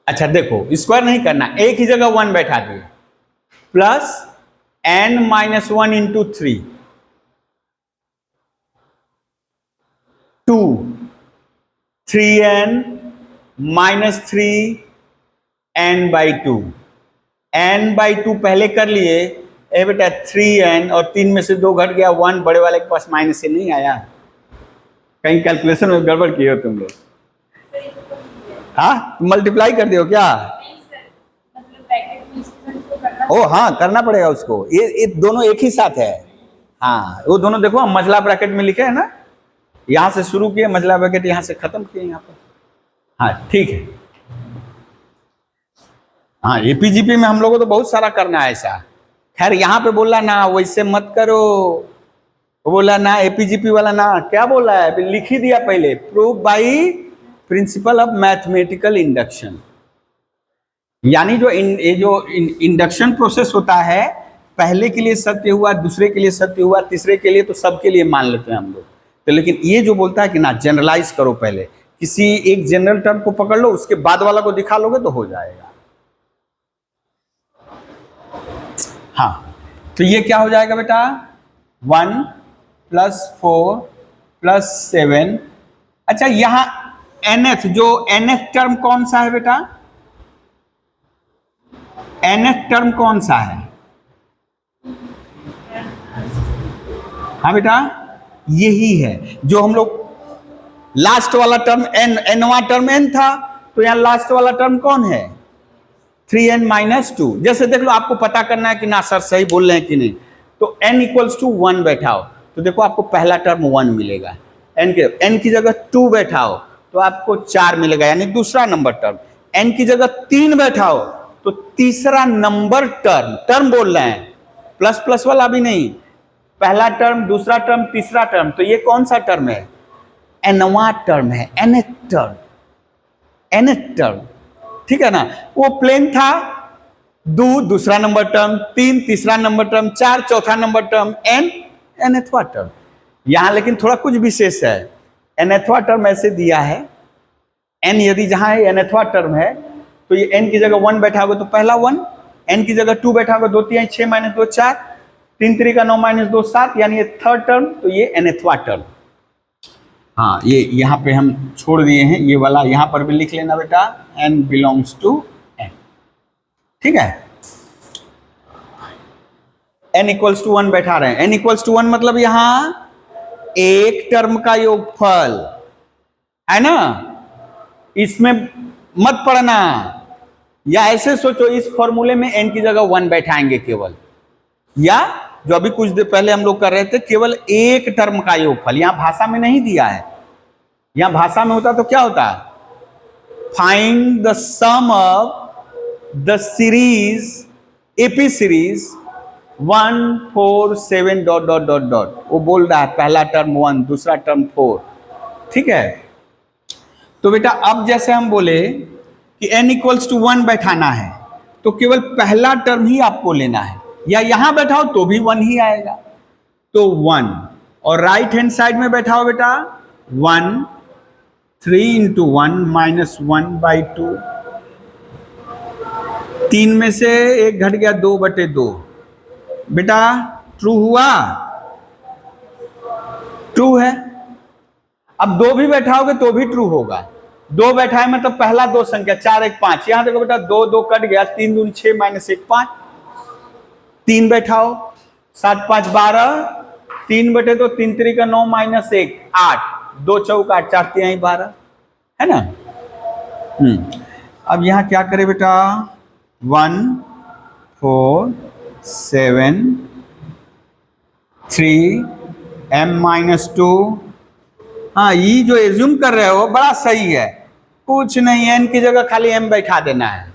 अच्छा देखो, स्क्वायर नहीं करना, a की जगह 1 बैठा दिए, plus n minus 1 into 3, 2 3n minus 3 n by 2, n/2 पहले कर लिए। ए बेटा 3n और 3 में से 2 घट गया 1, बड़े वाले के पास माइनस से नहीं आया। कहीं कैलकुलेशन में गड़बड़ किए हो तुम लोग? हाँ, मल्टीप्लाई कर दियो क्या? ओ हाँ, करना पड़ेगा उसको। ये दोनों एक ही साथ है। हाँ, वो दोनों देखो हम मझला ब्रैकेट में लिखे है ना, यहां से शुरू किए, मझला ब्रैकेट यहां से खत्म किए यहाँ पर। हाँ ठीक है। हाँ, एपीजीपी में हम लोगों को तो बहुत सारा करना है ऐसा। खैर यहाँ पे बोला ना वैसे मत करो, वो बोला ना एपीजीपी वाला ना, क्या बोला है, लिख ही दिया पहले, prove by principle of mathematical induction. यानी जो इंडक्शन प्रोसेस होता है, पहले के लिए सत्य हुआ, दूसरे के लिए सत्य हुआ, तीसरे के लिए, तो सबके लिए मान लेते हैं हम लोग। तो लेकिन ये जो बोलता है कि ना जनरलाइज करो, पहले किसी एक जनरल टर्म को पकड़ लो, उसके बाद वाला को दिखा लोगे तो हो जाएगा। हाँ, तो ये क्या हो जाएगा बेटा, 1 + 4 + 7। अच्छा, यहां nth, जो nth टर्म कौन सा है बेटा, nth टर्म कौन सा है? हाँ बेटा, यही है जो हम लोग लास्ट वाला टर्म nवां टर्म n था, तो यहां लास्ट वाला टर्म कौन है, 3n-2। जैसे देख लो, आपको पता करना है कि ना सर सही बोल रहे हैं कि नहीं, तो n = 1 बैठाओ तो देखो आपको पहला टर्म 1 मिलेगा। n की जगह 2 बैठाओ तो आपको 4 मिलेगा, यानी दूसरा नंबर टर्म। n की जगह 3 बैठाओ तो तीसरा नंबर टर्म बोल रहे हैं, प्लस प्लस वाला भी नहीं, पहला टर्म, दूसरा टर्म, तीसरा टर्म। तो ये कौन सा टर्म है, nवां टर्म है, nth टर्म, ठीक है ना। वो प्लेन था, 2 दूसरा नंबर टर्म, 3 तीसरा नंबर टर्म, 4 चौथा नंबर टर्म, nthवां टर्म। यहां लेकिन थोड़ा कुछ विशेष है, nthवां टर्म ऐसे दिया है, n यदि जहां है nthवां टर्म है तो ये n की जगह 1 बैठाओगे तो पहला 1, n की जगह 2 बैठाओगे 2 3 6 - 2 4, 3 3 - 9 - 2 7, यानी ये थर्ड टर्म, तो ये nthवां टर्म। हाँ, ये यहाँ पे हम छोड़ दिए हैं, ये वाला यहाँ पर भी लिख लेना बेटा, n belongs to n, ठीक है। n = 1 बैठा रहे हैं, n = 1 मतलब यहाँ एक टर्म का योगफल है ना, इसमें मत पढ़ना, या ऐसे सोचो इस फॉर्मूले में n की जगह 1 बैठाएंगे केवल, या जो अभी कुछ देर पहले हम लोग कर रहे थे, केवल एक टर्म का योगफल। यहां भाषा में नहीं दिया है, यहां भाषा में होता तो क्या होता, find the sum of the series, AP series 1 4 7 ... वो बोल रहा है पहला टर्म 1, दूसरा टर्म 4, ठीक है। तो बेटा अब जैसे हम बोले कि n = 1 बैठाना है, तो केवल पहला टर्म ही आपको लेना है, या यहां बैठाओ तो भी 1 ही आएगा, तो 1, और राइट हैंड साइड में बैठाओ बेटा 1, 3 × 1 - 1/2, 3 में से 1 घट गया 2/2, बेटा ट्रू हुआ, ट्रू है। अब 2 भी बैठाओगे तो भी ट्रू होगा, 2 बैठाए मतलब पहला 2 संख्या, 4 1 5, यहां देखो बेटा 2 2 कट गया, 3 दूनी 6 - 1 5, 3 बैठाओ, 7 5 12, 3/2, 3 3 - 9 - 1 8, 2 चौका 4 3 12, है ना। अब यहां क्या करे बेटा, 1 4 7 3 m-2। हाँ, ये जो एज्यूम कर रहे हो बड़ा सही है, कुछ नहीं, n की जगह खाली m बैठा देना है,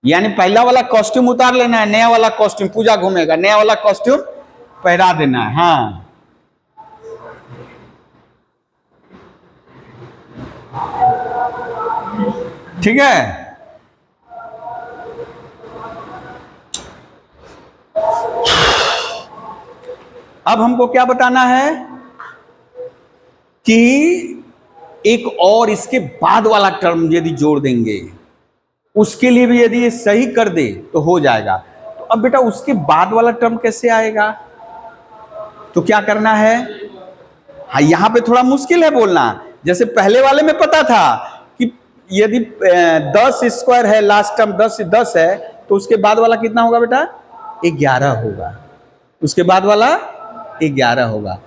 यानी पहला वाला कॉस्ट्यूम उतार लेना है, नया वाला कॉस्ट्यूम, पूजा घूमेगा, नया वाला कॉस्ट्यूम पहरा देना है। हाँ, ठीक है। अब हमको क्या बताना है कि एक और इसके बाद वाला टर्म यदि जोड़ देंगे, उसके लिए भी यदि ये सही कर दे तो हो जाएगा। तो अब बेटा उसके बाद वाला टर्म कैसे आएगा, तो क्या करना है, हाँ यहां पे थोड़ा मुश्किल है बोलना, जैसे पहले वाले में पता था कि यदि 10² है, लास्ट टर्म 10 है, तो उसके बाद वाला कितना होगा बेटा? 11 होगा। उसके बाद वाला 11 होगा।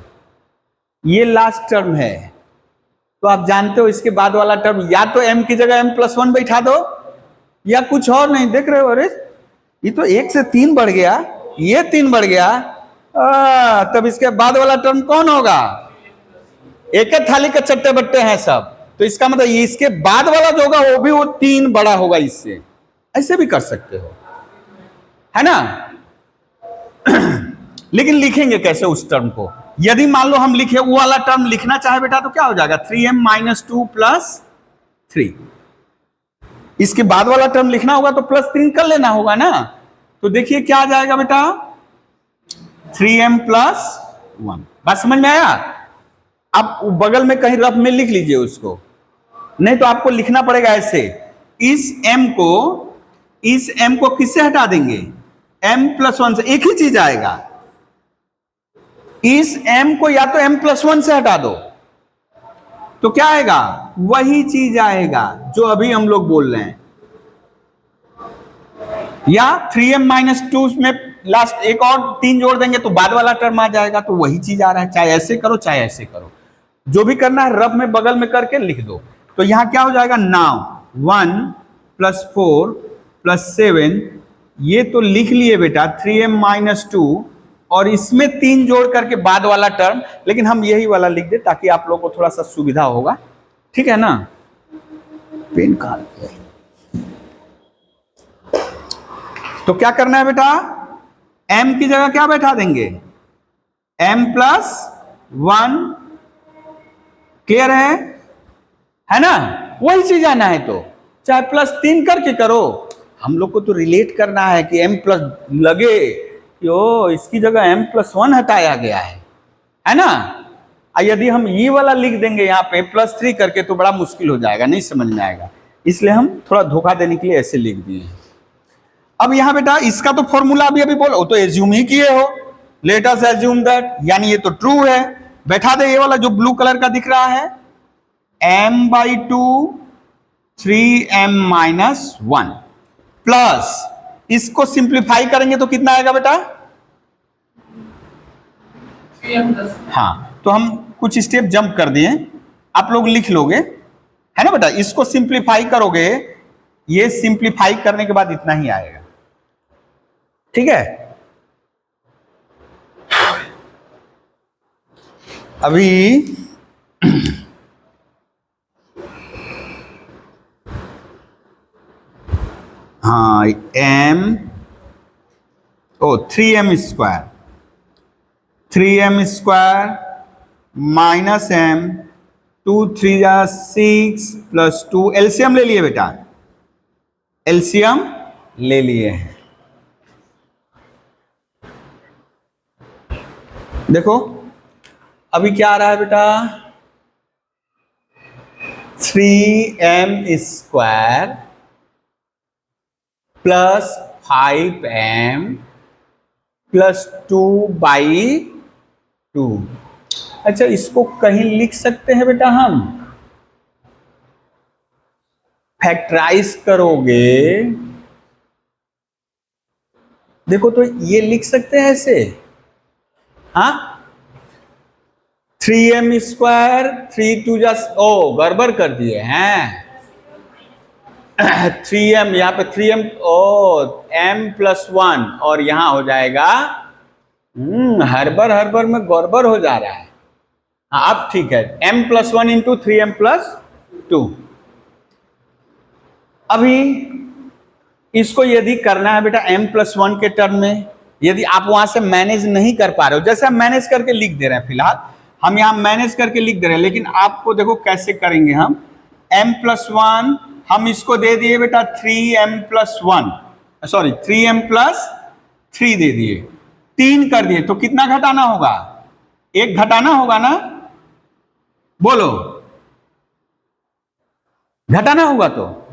ये लास्ट टर्म है, तो आप जानते हो इसके बाद वाला टर्म या तो m की जगह m+1 बैठा दो या कुछ और नहीं। देख रहे हो? अरे ये तो 1 से 3 बढ़ गया, ये 3 बढ़ गया, तब इसके बाद वाला टर्म कौन होगा? एक ही थाली के चट्टे बट्टे हैं सब, तो इसका मतलब इसके बाद वाला जो होगा वो भी वो 3 बड़ा होगा इससे। ऐसे भी कर सकते हो, है ना? लेकिन लिखेंगे कैसे उस टर्म को? यदि मान लो हम लिखे वो वाला टर्म लिखना चाहे बेटा तो क्या हो जाएगा? 3m-2 + 3। इसके बाद वाला टर्म लिखना होगा तो +3 कर लेना होगा ना। तो देखिए क्या आ जाएगा बेटा? 3m+1। बात समझ में आया? आप बगल में कहीं रफ में लिख लीजिए उसको, नहीं तो आपको लिखना पड़ेगा ऐसे। इस m को किससे हटा देंगे? m+1 से। एक ही चीज आएगा, इस m को या तो m+1 से हटा दो तो क्या आएगा? वही चीज आएगा जो अभी हम लोग बोल रहे हैं। या 3m-2 में लास्ट एक और 3 जोड़ देंगे तो बाद वाला टर्म आ जाएगा, तो वही चीज आ रहा है। चाहे ऐसे करो चाहे ऐसे करो, जो भी करना है रफ में बगल में करके लिख दो। तो यहां क्या हो जाएगा? नाउ 1 + 4 + 7, ये तो लिख लिए बेटा 3m-2, और इसमें 3 जोड़ करके बाद वाला टर्म, लेकिन हम यही वाला लिख दे ताकि आप लोगों को थोड़ा सा सुविधा होगा। ठीक है ना? पेन कहां है? तो क्या करना है बेटा? m की जगह क्या बैठा देंगे? m+1। क्लियर है ना? वही चीज आना है तो चाहे +3 करके करो। हम लोग को तो रिलेट करना है कि m+ लगे, यो इसकी जगह m+1 हटाया गया है ना? यदि हम ये वाला लिख देंगे यहाँ पे +3 करके तो बड़ा मुश्किल हो जाएगा, नहीं समझ में आएगा। इसलिए हम थोड़ा धोखा देने के लिए ऐसे लिख दिए हैं। अब यहाँ बेटा इसका तो फॉर्मूला अभी बोलो, तो एज्यूम ही किए हो। लेट अस एज्यूम दैट, यानी ये तो ट्रू है। बैठा दे ये वाला जो ब्लू कलर का दिख रहा है, m/2 3m-1 प्लस, इसको सिंप्लीफाई करेंगे तो कितना आएगा बेटा? 3m+। हाँ, तो हम कुछ स्टेप जंप कर दिए, आप लोग लिख लोगे, है ना बेटा? इसको सिंप्लीफाई करोगे, ये सिंप्लीफाई करने के बाद इतना ही आएगा। ठीक है? अभी हाँ, 3m² -m, 2 3 6 + 2, एलसीएम ले लिए बेटा, एलसीएम ले लिए हैं। देखो अभी क्या आ रहा है बेटा? 3m² + 5m + 2/2। अच्छा, इसको कहीं लिख सकते हैं बेटा हम? फैक्टराइज करोगे, देखो तो ये लिख सकते हैं ऐसे, हाँ? 3m², 3 2 ओ गड़बड़ कर दिए हैं। 3m यहाँ पे 3m m+1, और यहां हो जाएगा हरबर में गड़बड़ हो जा रहा है। हाँ, अब ठीक है, m+1 × 3m+2। अभी इसको यदि करना है बेटा m+1 के टर्म में, यदि आप वहां से मैनेज नहीं कर पा रहे हो, जैसे हम मैनेज करके लिख दे रहे हैं, फिलहाल हम यहां मैनेज करके लिख दे रहे हैं, लेकिन आपको देखो कैसे करेंगे हम। m+1 हम इसको दे दिए बेटा 3m+1, सॉरी 3m+3 दे दिए, 3 कर दिए, तो कितना घटाना होगा? 1 घटाना होगा ना? बोलो, घटाना होगा। तो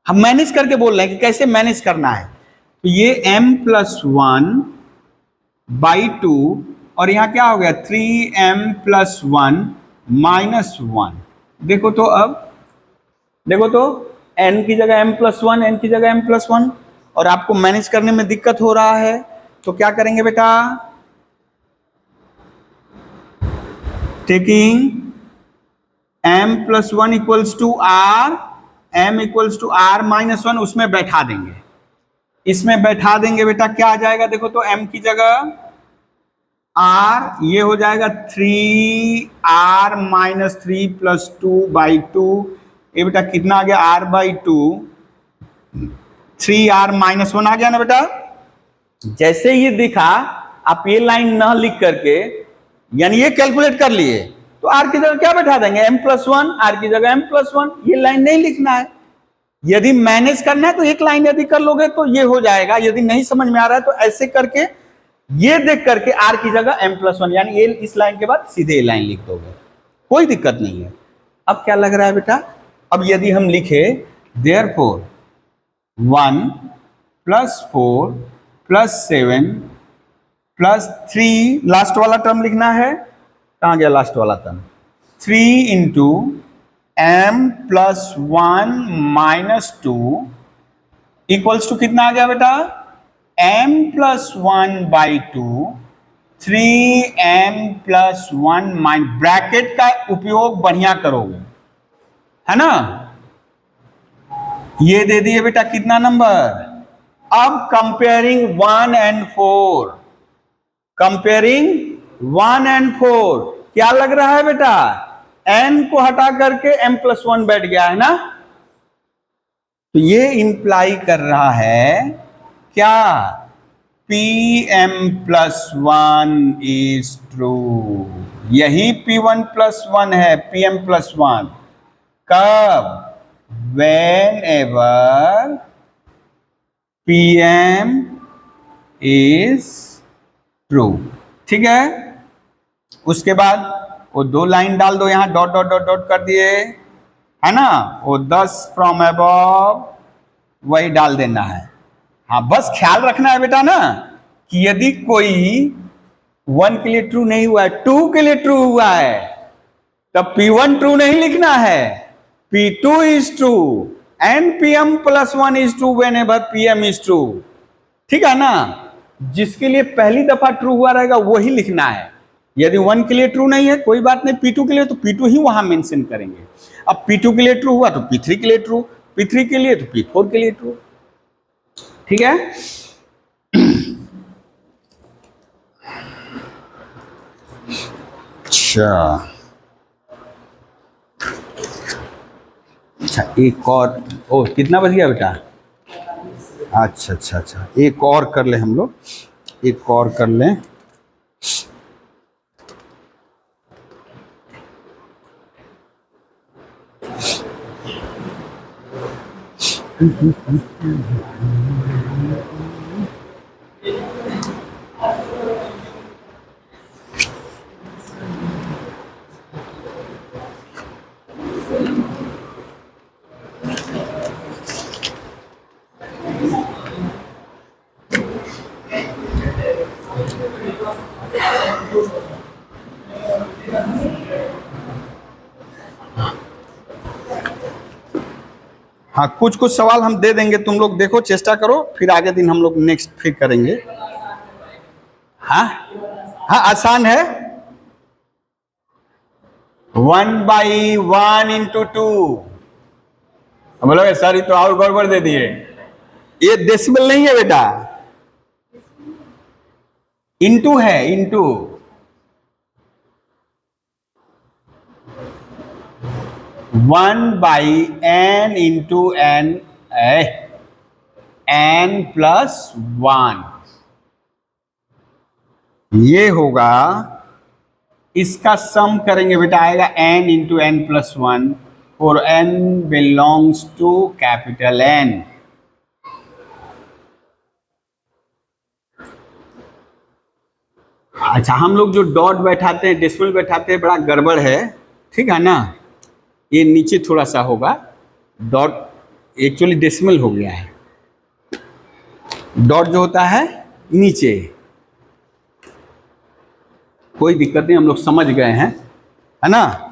हम मैनेज करके बोल रहे हैं कि कैसे मैनेज करना है। तो ये m+1/2, और यहां क्या हो गया? 3m+1 -1। देखो तो, अब देखो तो, n की जगह m+1, n की जगह m+1, और आपको मैनेज करने में दिक्कत हो रहा है, तो क्या करेंगे बेटा? Taking m+1 equals to r, m equals to r minus 1 उसमें बैठा देंगे, इसमें बैठा देंगे बेटा। क्या आ जाएगा देखो तो, m की जगह r, ये हो जाएगा 3r माइनस 3 प्लस 2/2। ये बेटा कितना आ गया? r/2, 3r माइनस 1 आ गया ना बेटा। जैसे ये दिखा, आप ये लाइन ना लिख करके यानी ये कैलकुलेट कर लिए, तो r की जगह क्या बैठा देंगे? m+1, r की जगह m+1। ये लाइन नहीं लिखना है। यदि मैनेज करना है तो एक लाइन यदि कर लोगे तो ये हो जाएगा। यदि नहीं समझ में आ रहा है तो ऐसे करके, ये देख करके r की जगह m+1 यानी ये इस लाइन के बाद सीधे लाइन लिख दोगे, कोई दिक्कत नहीं है। अब क्या लग रहा है बेटा? अब यदि हम लिखे देयरफॉर 1 + 4 + 7 + 3, लास्ट वाला टर्म लिखना है। कहां गया लास्ट वाला term? 3 into m+1 - 2 equals to कितना आ गया बेटा? m+1/2, 3m+1 ब्रैकेट का उपयोग बढ़िया करोगे, है ना? ये दे दिए बेटा कितना नंबर? अब कंपेयरिंग 1 and 4, कंपेयरिंग 1 and 4 क्या लग रहा है बेटा? n को हटा करके m+1 बैठ गया है ना, तो ये इंप्लाई कर रहा है क्या? Pm+1 is true. यही P1+1 है, Pm+1। कब? Whenever Pm is true। ठीक है, उसके बाद वो 2 लाइन डाल दो यहां, डॉट डॉट डॉट डॉट कर दिए, है ना? वो 10 फ्रॉम अबव वही डाल देना है। हाँ, बस ख्याल रखना है बेटा ना कि यदि कोई 1 के लिए ट्रू नहीं हुआ है, 2 के लिए ट्रू हुआ है, तब P1 ट्रू नहीं लिखना है, P2 is true and Pm+1 is true whenever Pm is true. ठीक है ना? जिसके लिए पहली दफा ट्रू हुआ रहेगा वही लिखना है। यदि 1 के लिए ट्रू नहीं है कोई बात नहीं, P2 के लिए तो P2 ही वहां मेंशन करेंगे। अब P2 के लिए ट्रू हुआ तो P3 के लिए ट्रू, P3 के लिए तो P4 के लिए ट्रू। ठीक है? अच्छा, एक और, ओ कितना बज गया बेटा? अच्छा, एक और कर ले हम लोग, एक और कर लें। हाँ, कुछ कुछ सवाल हम दे देंगे, तुम लोग देखो, चेष्टा करो, फिर आगे दिन हम लोग नेक्स्ट फिर करेंगे। हाँ हाँ, आसान है। 1/1 × 2। बोलोगे सर ये तो और गड़बड़ दे दिए, ये डेसिमल नहीं है बेटा, इंटू है, इंटू। 1/n × n+1 ये होगा, इसका सम करेंगे बेटा, आएगा n × n+1 और n belongs to capital N। अच्छा, हम लोग जो डॉट बैठाते हैं, डेसिमल बैठाते हैं, बड़ा गड़बड़ है। ठीक है ना? ये नीचे थोड़ा सा होगा, डॉट एक्चुअली डेसिमल हो गया है, डॉट जो होता है नीचे। कोई दिक्कत नहीं, हम लोग समझ गए हैं, है ना?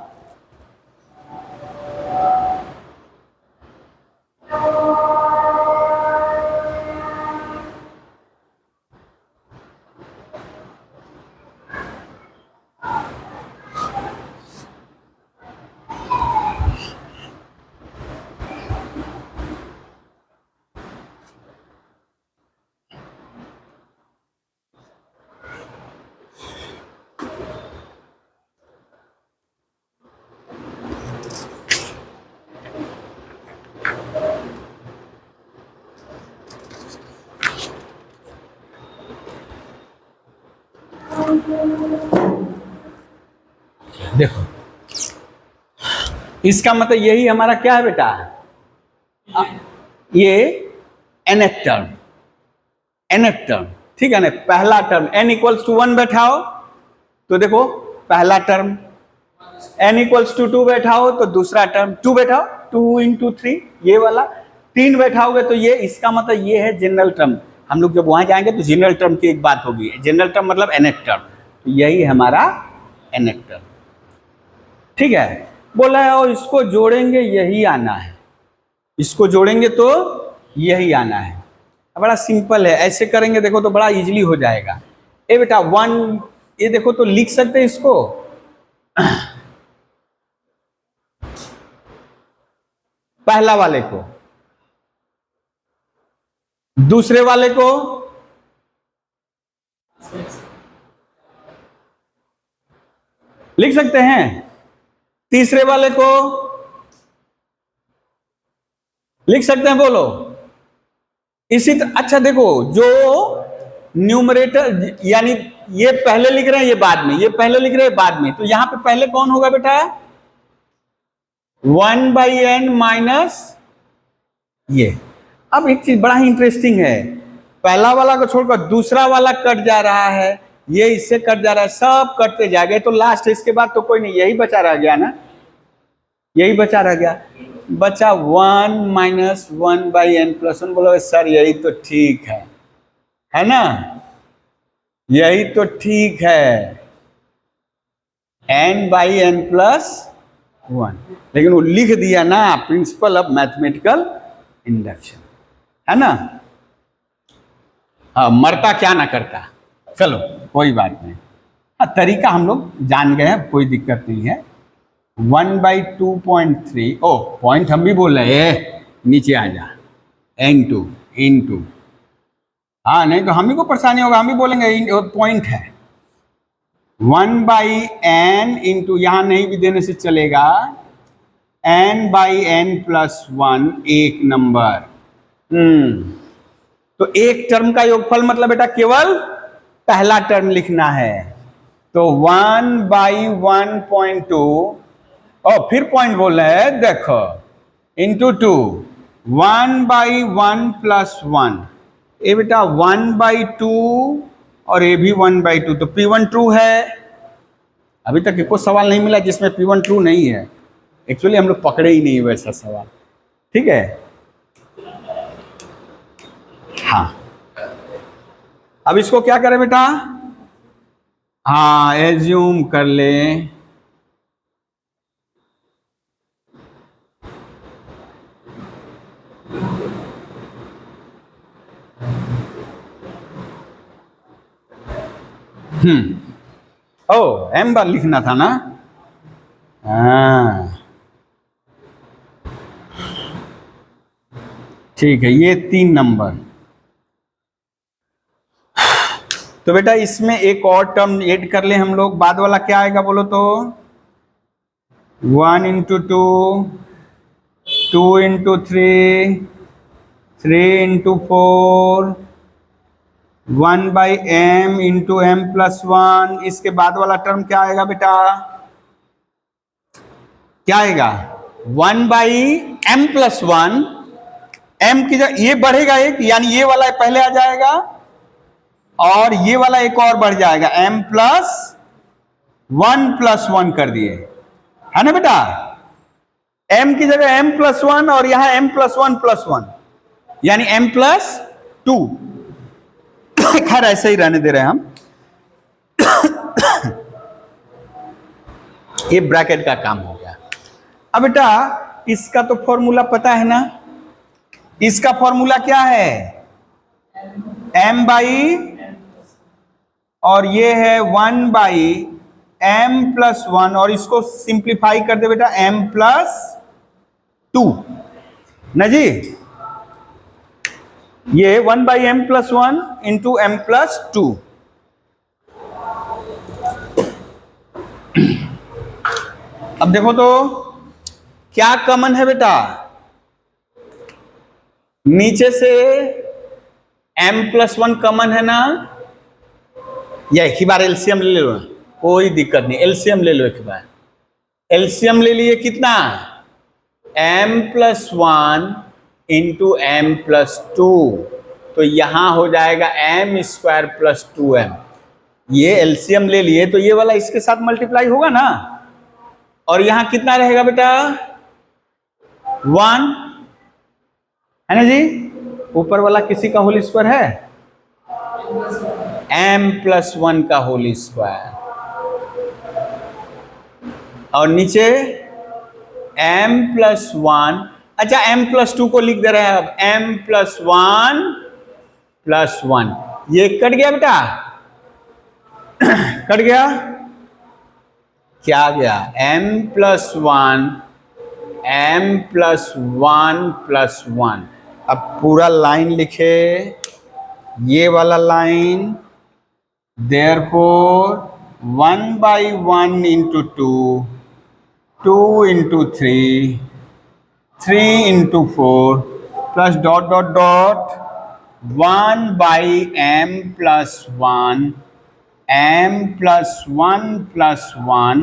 देखो इसका मतलब यही हमारा क्या है बेटा, ये nth टर्म, nth टर्म, ठीक है ना। पहला टर्म n इक्वल्स टू 1 बैठाओ तो देखो पहला टर्म, n इक्वल्स टू 2 बैठाओ तो दूसरा टर्म, 2 बैठाओ 2 इंटू 3 ये वाला, 3 बैठाओगे तो ये, इसका मतलब ये है जनरल टर्म। हम लोग जब वहां जाएंगे तो जनरल टर्म की एक बात होगी, जनरल टर्म मतलब nth टर्म, तो यही हमारा nth टर्म, ठीक है। बोला है और इसको जोड़ेंगे यही आना है, इसको जोड़ेंगे तो यही आना है। बड़ा सिंपल है, ऐसे करेंगे देखो तो बड़ा इजीली हो जाएगा। ए बेटा 1, ये देखो तो लिख सकते हैं इसको, पहला वाले को, दूसरे वाले को, लिख सकते हैं, तीसरे वाले को लिख सकते हैं, बोलो। इसी अच्छा देखो, जो न्यूमरेटर यानी ये पहले लिख रहे हैं ये बाद में, ये पहले लिख रहे हैं बाद में, तो यहां पे पहले कौन होगा बेटा, 1/n माइनस ये। अब एक चीज बड़ा ही इंटरेस्टिंग है, पहला वाला को छोड़कर दूसरा वाला कट जा रहा है, ये इससे कट जा रहा है, सब कटते जाएंगे तो लास्ट इसके बाद तो कोई नहीं, यही बचा रह गया ना, यही बचा रह गया, बचा 1 माइनस 1/n+1। बोलो सर यही तो ठीक है ना, यही तो ठीक है, n/n+1, लेकिन वो लिख दिया ना प्रिंसिपल ऑफ मैथमेटिकल इंडक्शन, है ना। हाँ, मरता क्या ना करता, चलो कोई बात नहीं। हाँ, तरीका हम लोग जान गए हैं, कोई दिक्कत नहीं है। 1/2.3, ओ पॉइंट हम भी बोल रहे हैं, नीचे आ जा, n2 इंटू, हाँ नहीं तो हम ही को परेशानी होगा, हम भी बोलेंगे पॉइंट है, 1/n इंटू, यहां नहीं भी देने से चलेगा, n/n+1 एक नंबर। तो एक टर्म का योगफल मतलब बेटा केवल पहला टर्म लिखना है, तो 1/1.2, और फिर पॉइंट बोल रहे हैं देखो, इंटू 2, 1/1+1, ये बेटा 1/2 और ये भी 1/2, तो P1 ट्रू है। अभी तक कोई सवाल नहीं मिला जिसमें P1 ट्रू नहीं है, एक्चुअली हम लोग पकड़े ही नहीं वैसा सवाल, ठीक है। हाँ, अब इसको क्या करें बेटा, हाँ एज्यूम कर ले, ओ m बार लिखना था ना, हाँ ठीक है, ये 3 नंबर। तो बेटा इसमें एक और टर्म ऐड कर ले हम लोग, बाद वाला क्या आएगा बोलो तो, 1 into 2, 2 into 3, 3 into 4, 1/m into m+1। इसके बाद वाला टर्म क्या आएगा बेटा, क्या आएगा, 1/m+1, m की जगह ये बढ़ेगा एक, यानी ये वाला पहले आ जाएगा और ये वाला एक और बढ़ जाएगा, m+1+1 कर दिए, है ना बेटा। m की जगह m+1 और यहां m+1+1 यानी m+2, खैर ऐसे ही रहने दे रहे हैं हम। ये ब्रैकेट का काम हो गया। अब बेटा इसका तो फॉर्मूला पता है ना, इसका फॉर्मूला क्या है, m/, और ये है 1/m+1, और इसको सिंप्लीफाई कर दे बेटा m+2 ना जी, ये 1/m+1 इंटू m+2। अब देखो तो क्या कॉमन है बेटा, नीचे से m+1 कॉमन है ना, या एक ही बार एलसीएम ले लो, कोई दिक्कत नहीं, एलसीएम ले लो एक बार। एलसीएम ले लिए कितना, m+1 इंटू m+2, तो यहां हो जाएगा m² + 2m। ये एलसीएम ले लिए तो ये वाला इसके साथ मल्टीप्लाई होगा ना, और यहां कितना रहेगा बेटा 1 है ना जी। ऊपर वाला किसी का होल स्क्वायर है, m+1 का होल स्क्वायर, और नीचे m+1, अच्छा m+2 को लिख दे रहे हैं अब, m+1 + 1, ये कट गया बेटा कट गया, क्या आ गया m+1 + 1। अब पूरा लाइन लिखे, ये वाला line, therefore 1/1 × 2, 2 × 3, 3 × 4 plus dot dot dot 1/m+1 m+1 + 1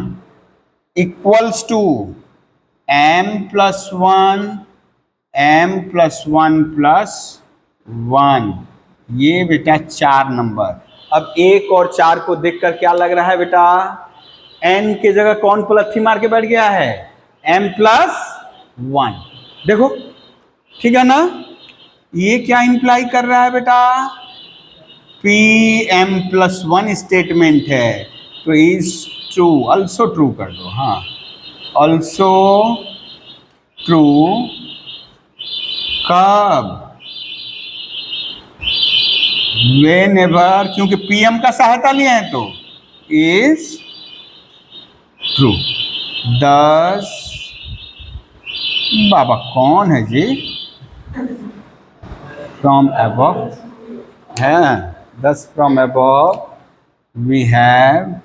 equals to m+1 m+1 + 1। ये बेटा 4 नंबर। अब 1 और 4 को देखकर क्या लग रहा है बेटा, n के जगह कौन प्लथी मार के बैठ गया है, m+1। देखो ठीक है ना, ये क्या इंप्लाई कर रहा है बेटा, Pm+1 स्टेटमेंट है, तो इज ट्रू, ऑल्सो ट्रू कर दो, हाँ ऑल्सो ट्रू कब, व्हेनेवर, क्योंकि पीएम का सहायता लिए हैं तो इज ट्रू। 10 बाबा कौन है जी, फ्रॉम अबव है, 10 from above we have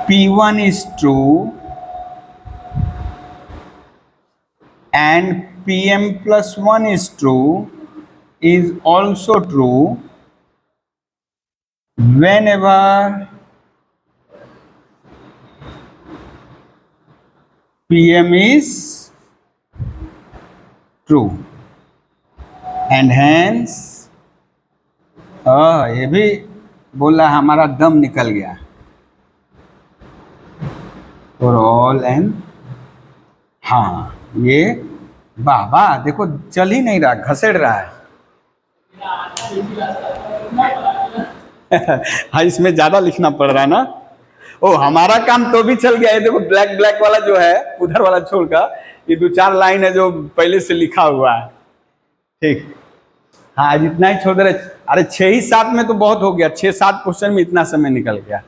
P1 is true and Pm+1 is true is also true whenever Pm is true and hence ये भी बोला हमारा दम निकल गया, फॉर ऑल एंड, हाँ ये बाबा देखो चल ही नहीं रहा, घसेड़ रहा है हाँ इसमें ज्यादा लिखना पड़ रहा है ना, ओ हमारा काम तो भी चल गया है। देखो ब्लैक ब्लैक वाला जो है उधर वाला छोड़कर, ये 2-4 लाइन है जो पहले से लिखा हुआ है, ठीक हाँ जितना ही छोड़ दे रहे। अरे 6 ही 7 में तो बहुत हो गया, 6-7 क्वेश्चन में इतना समय निकल गया।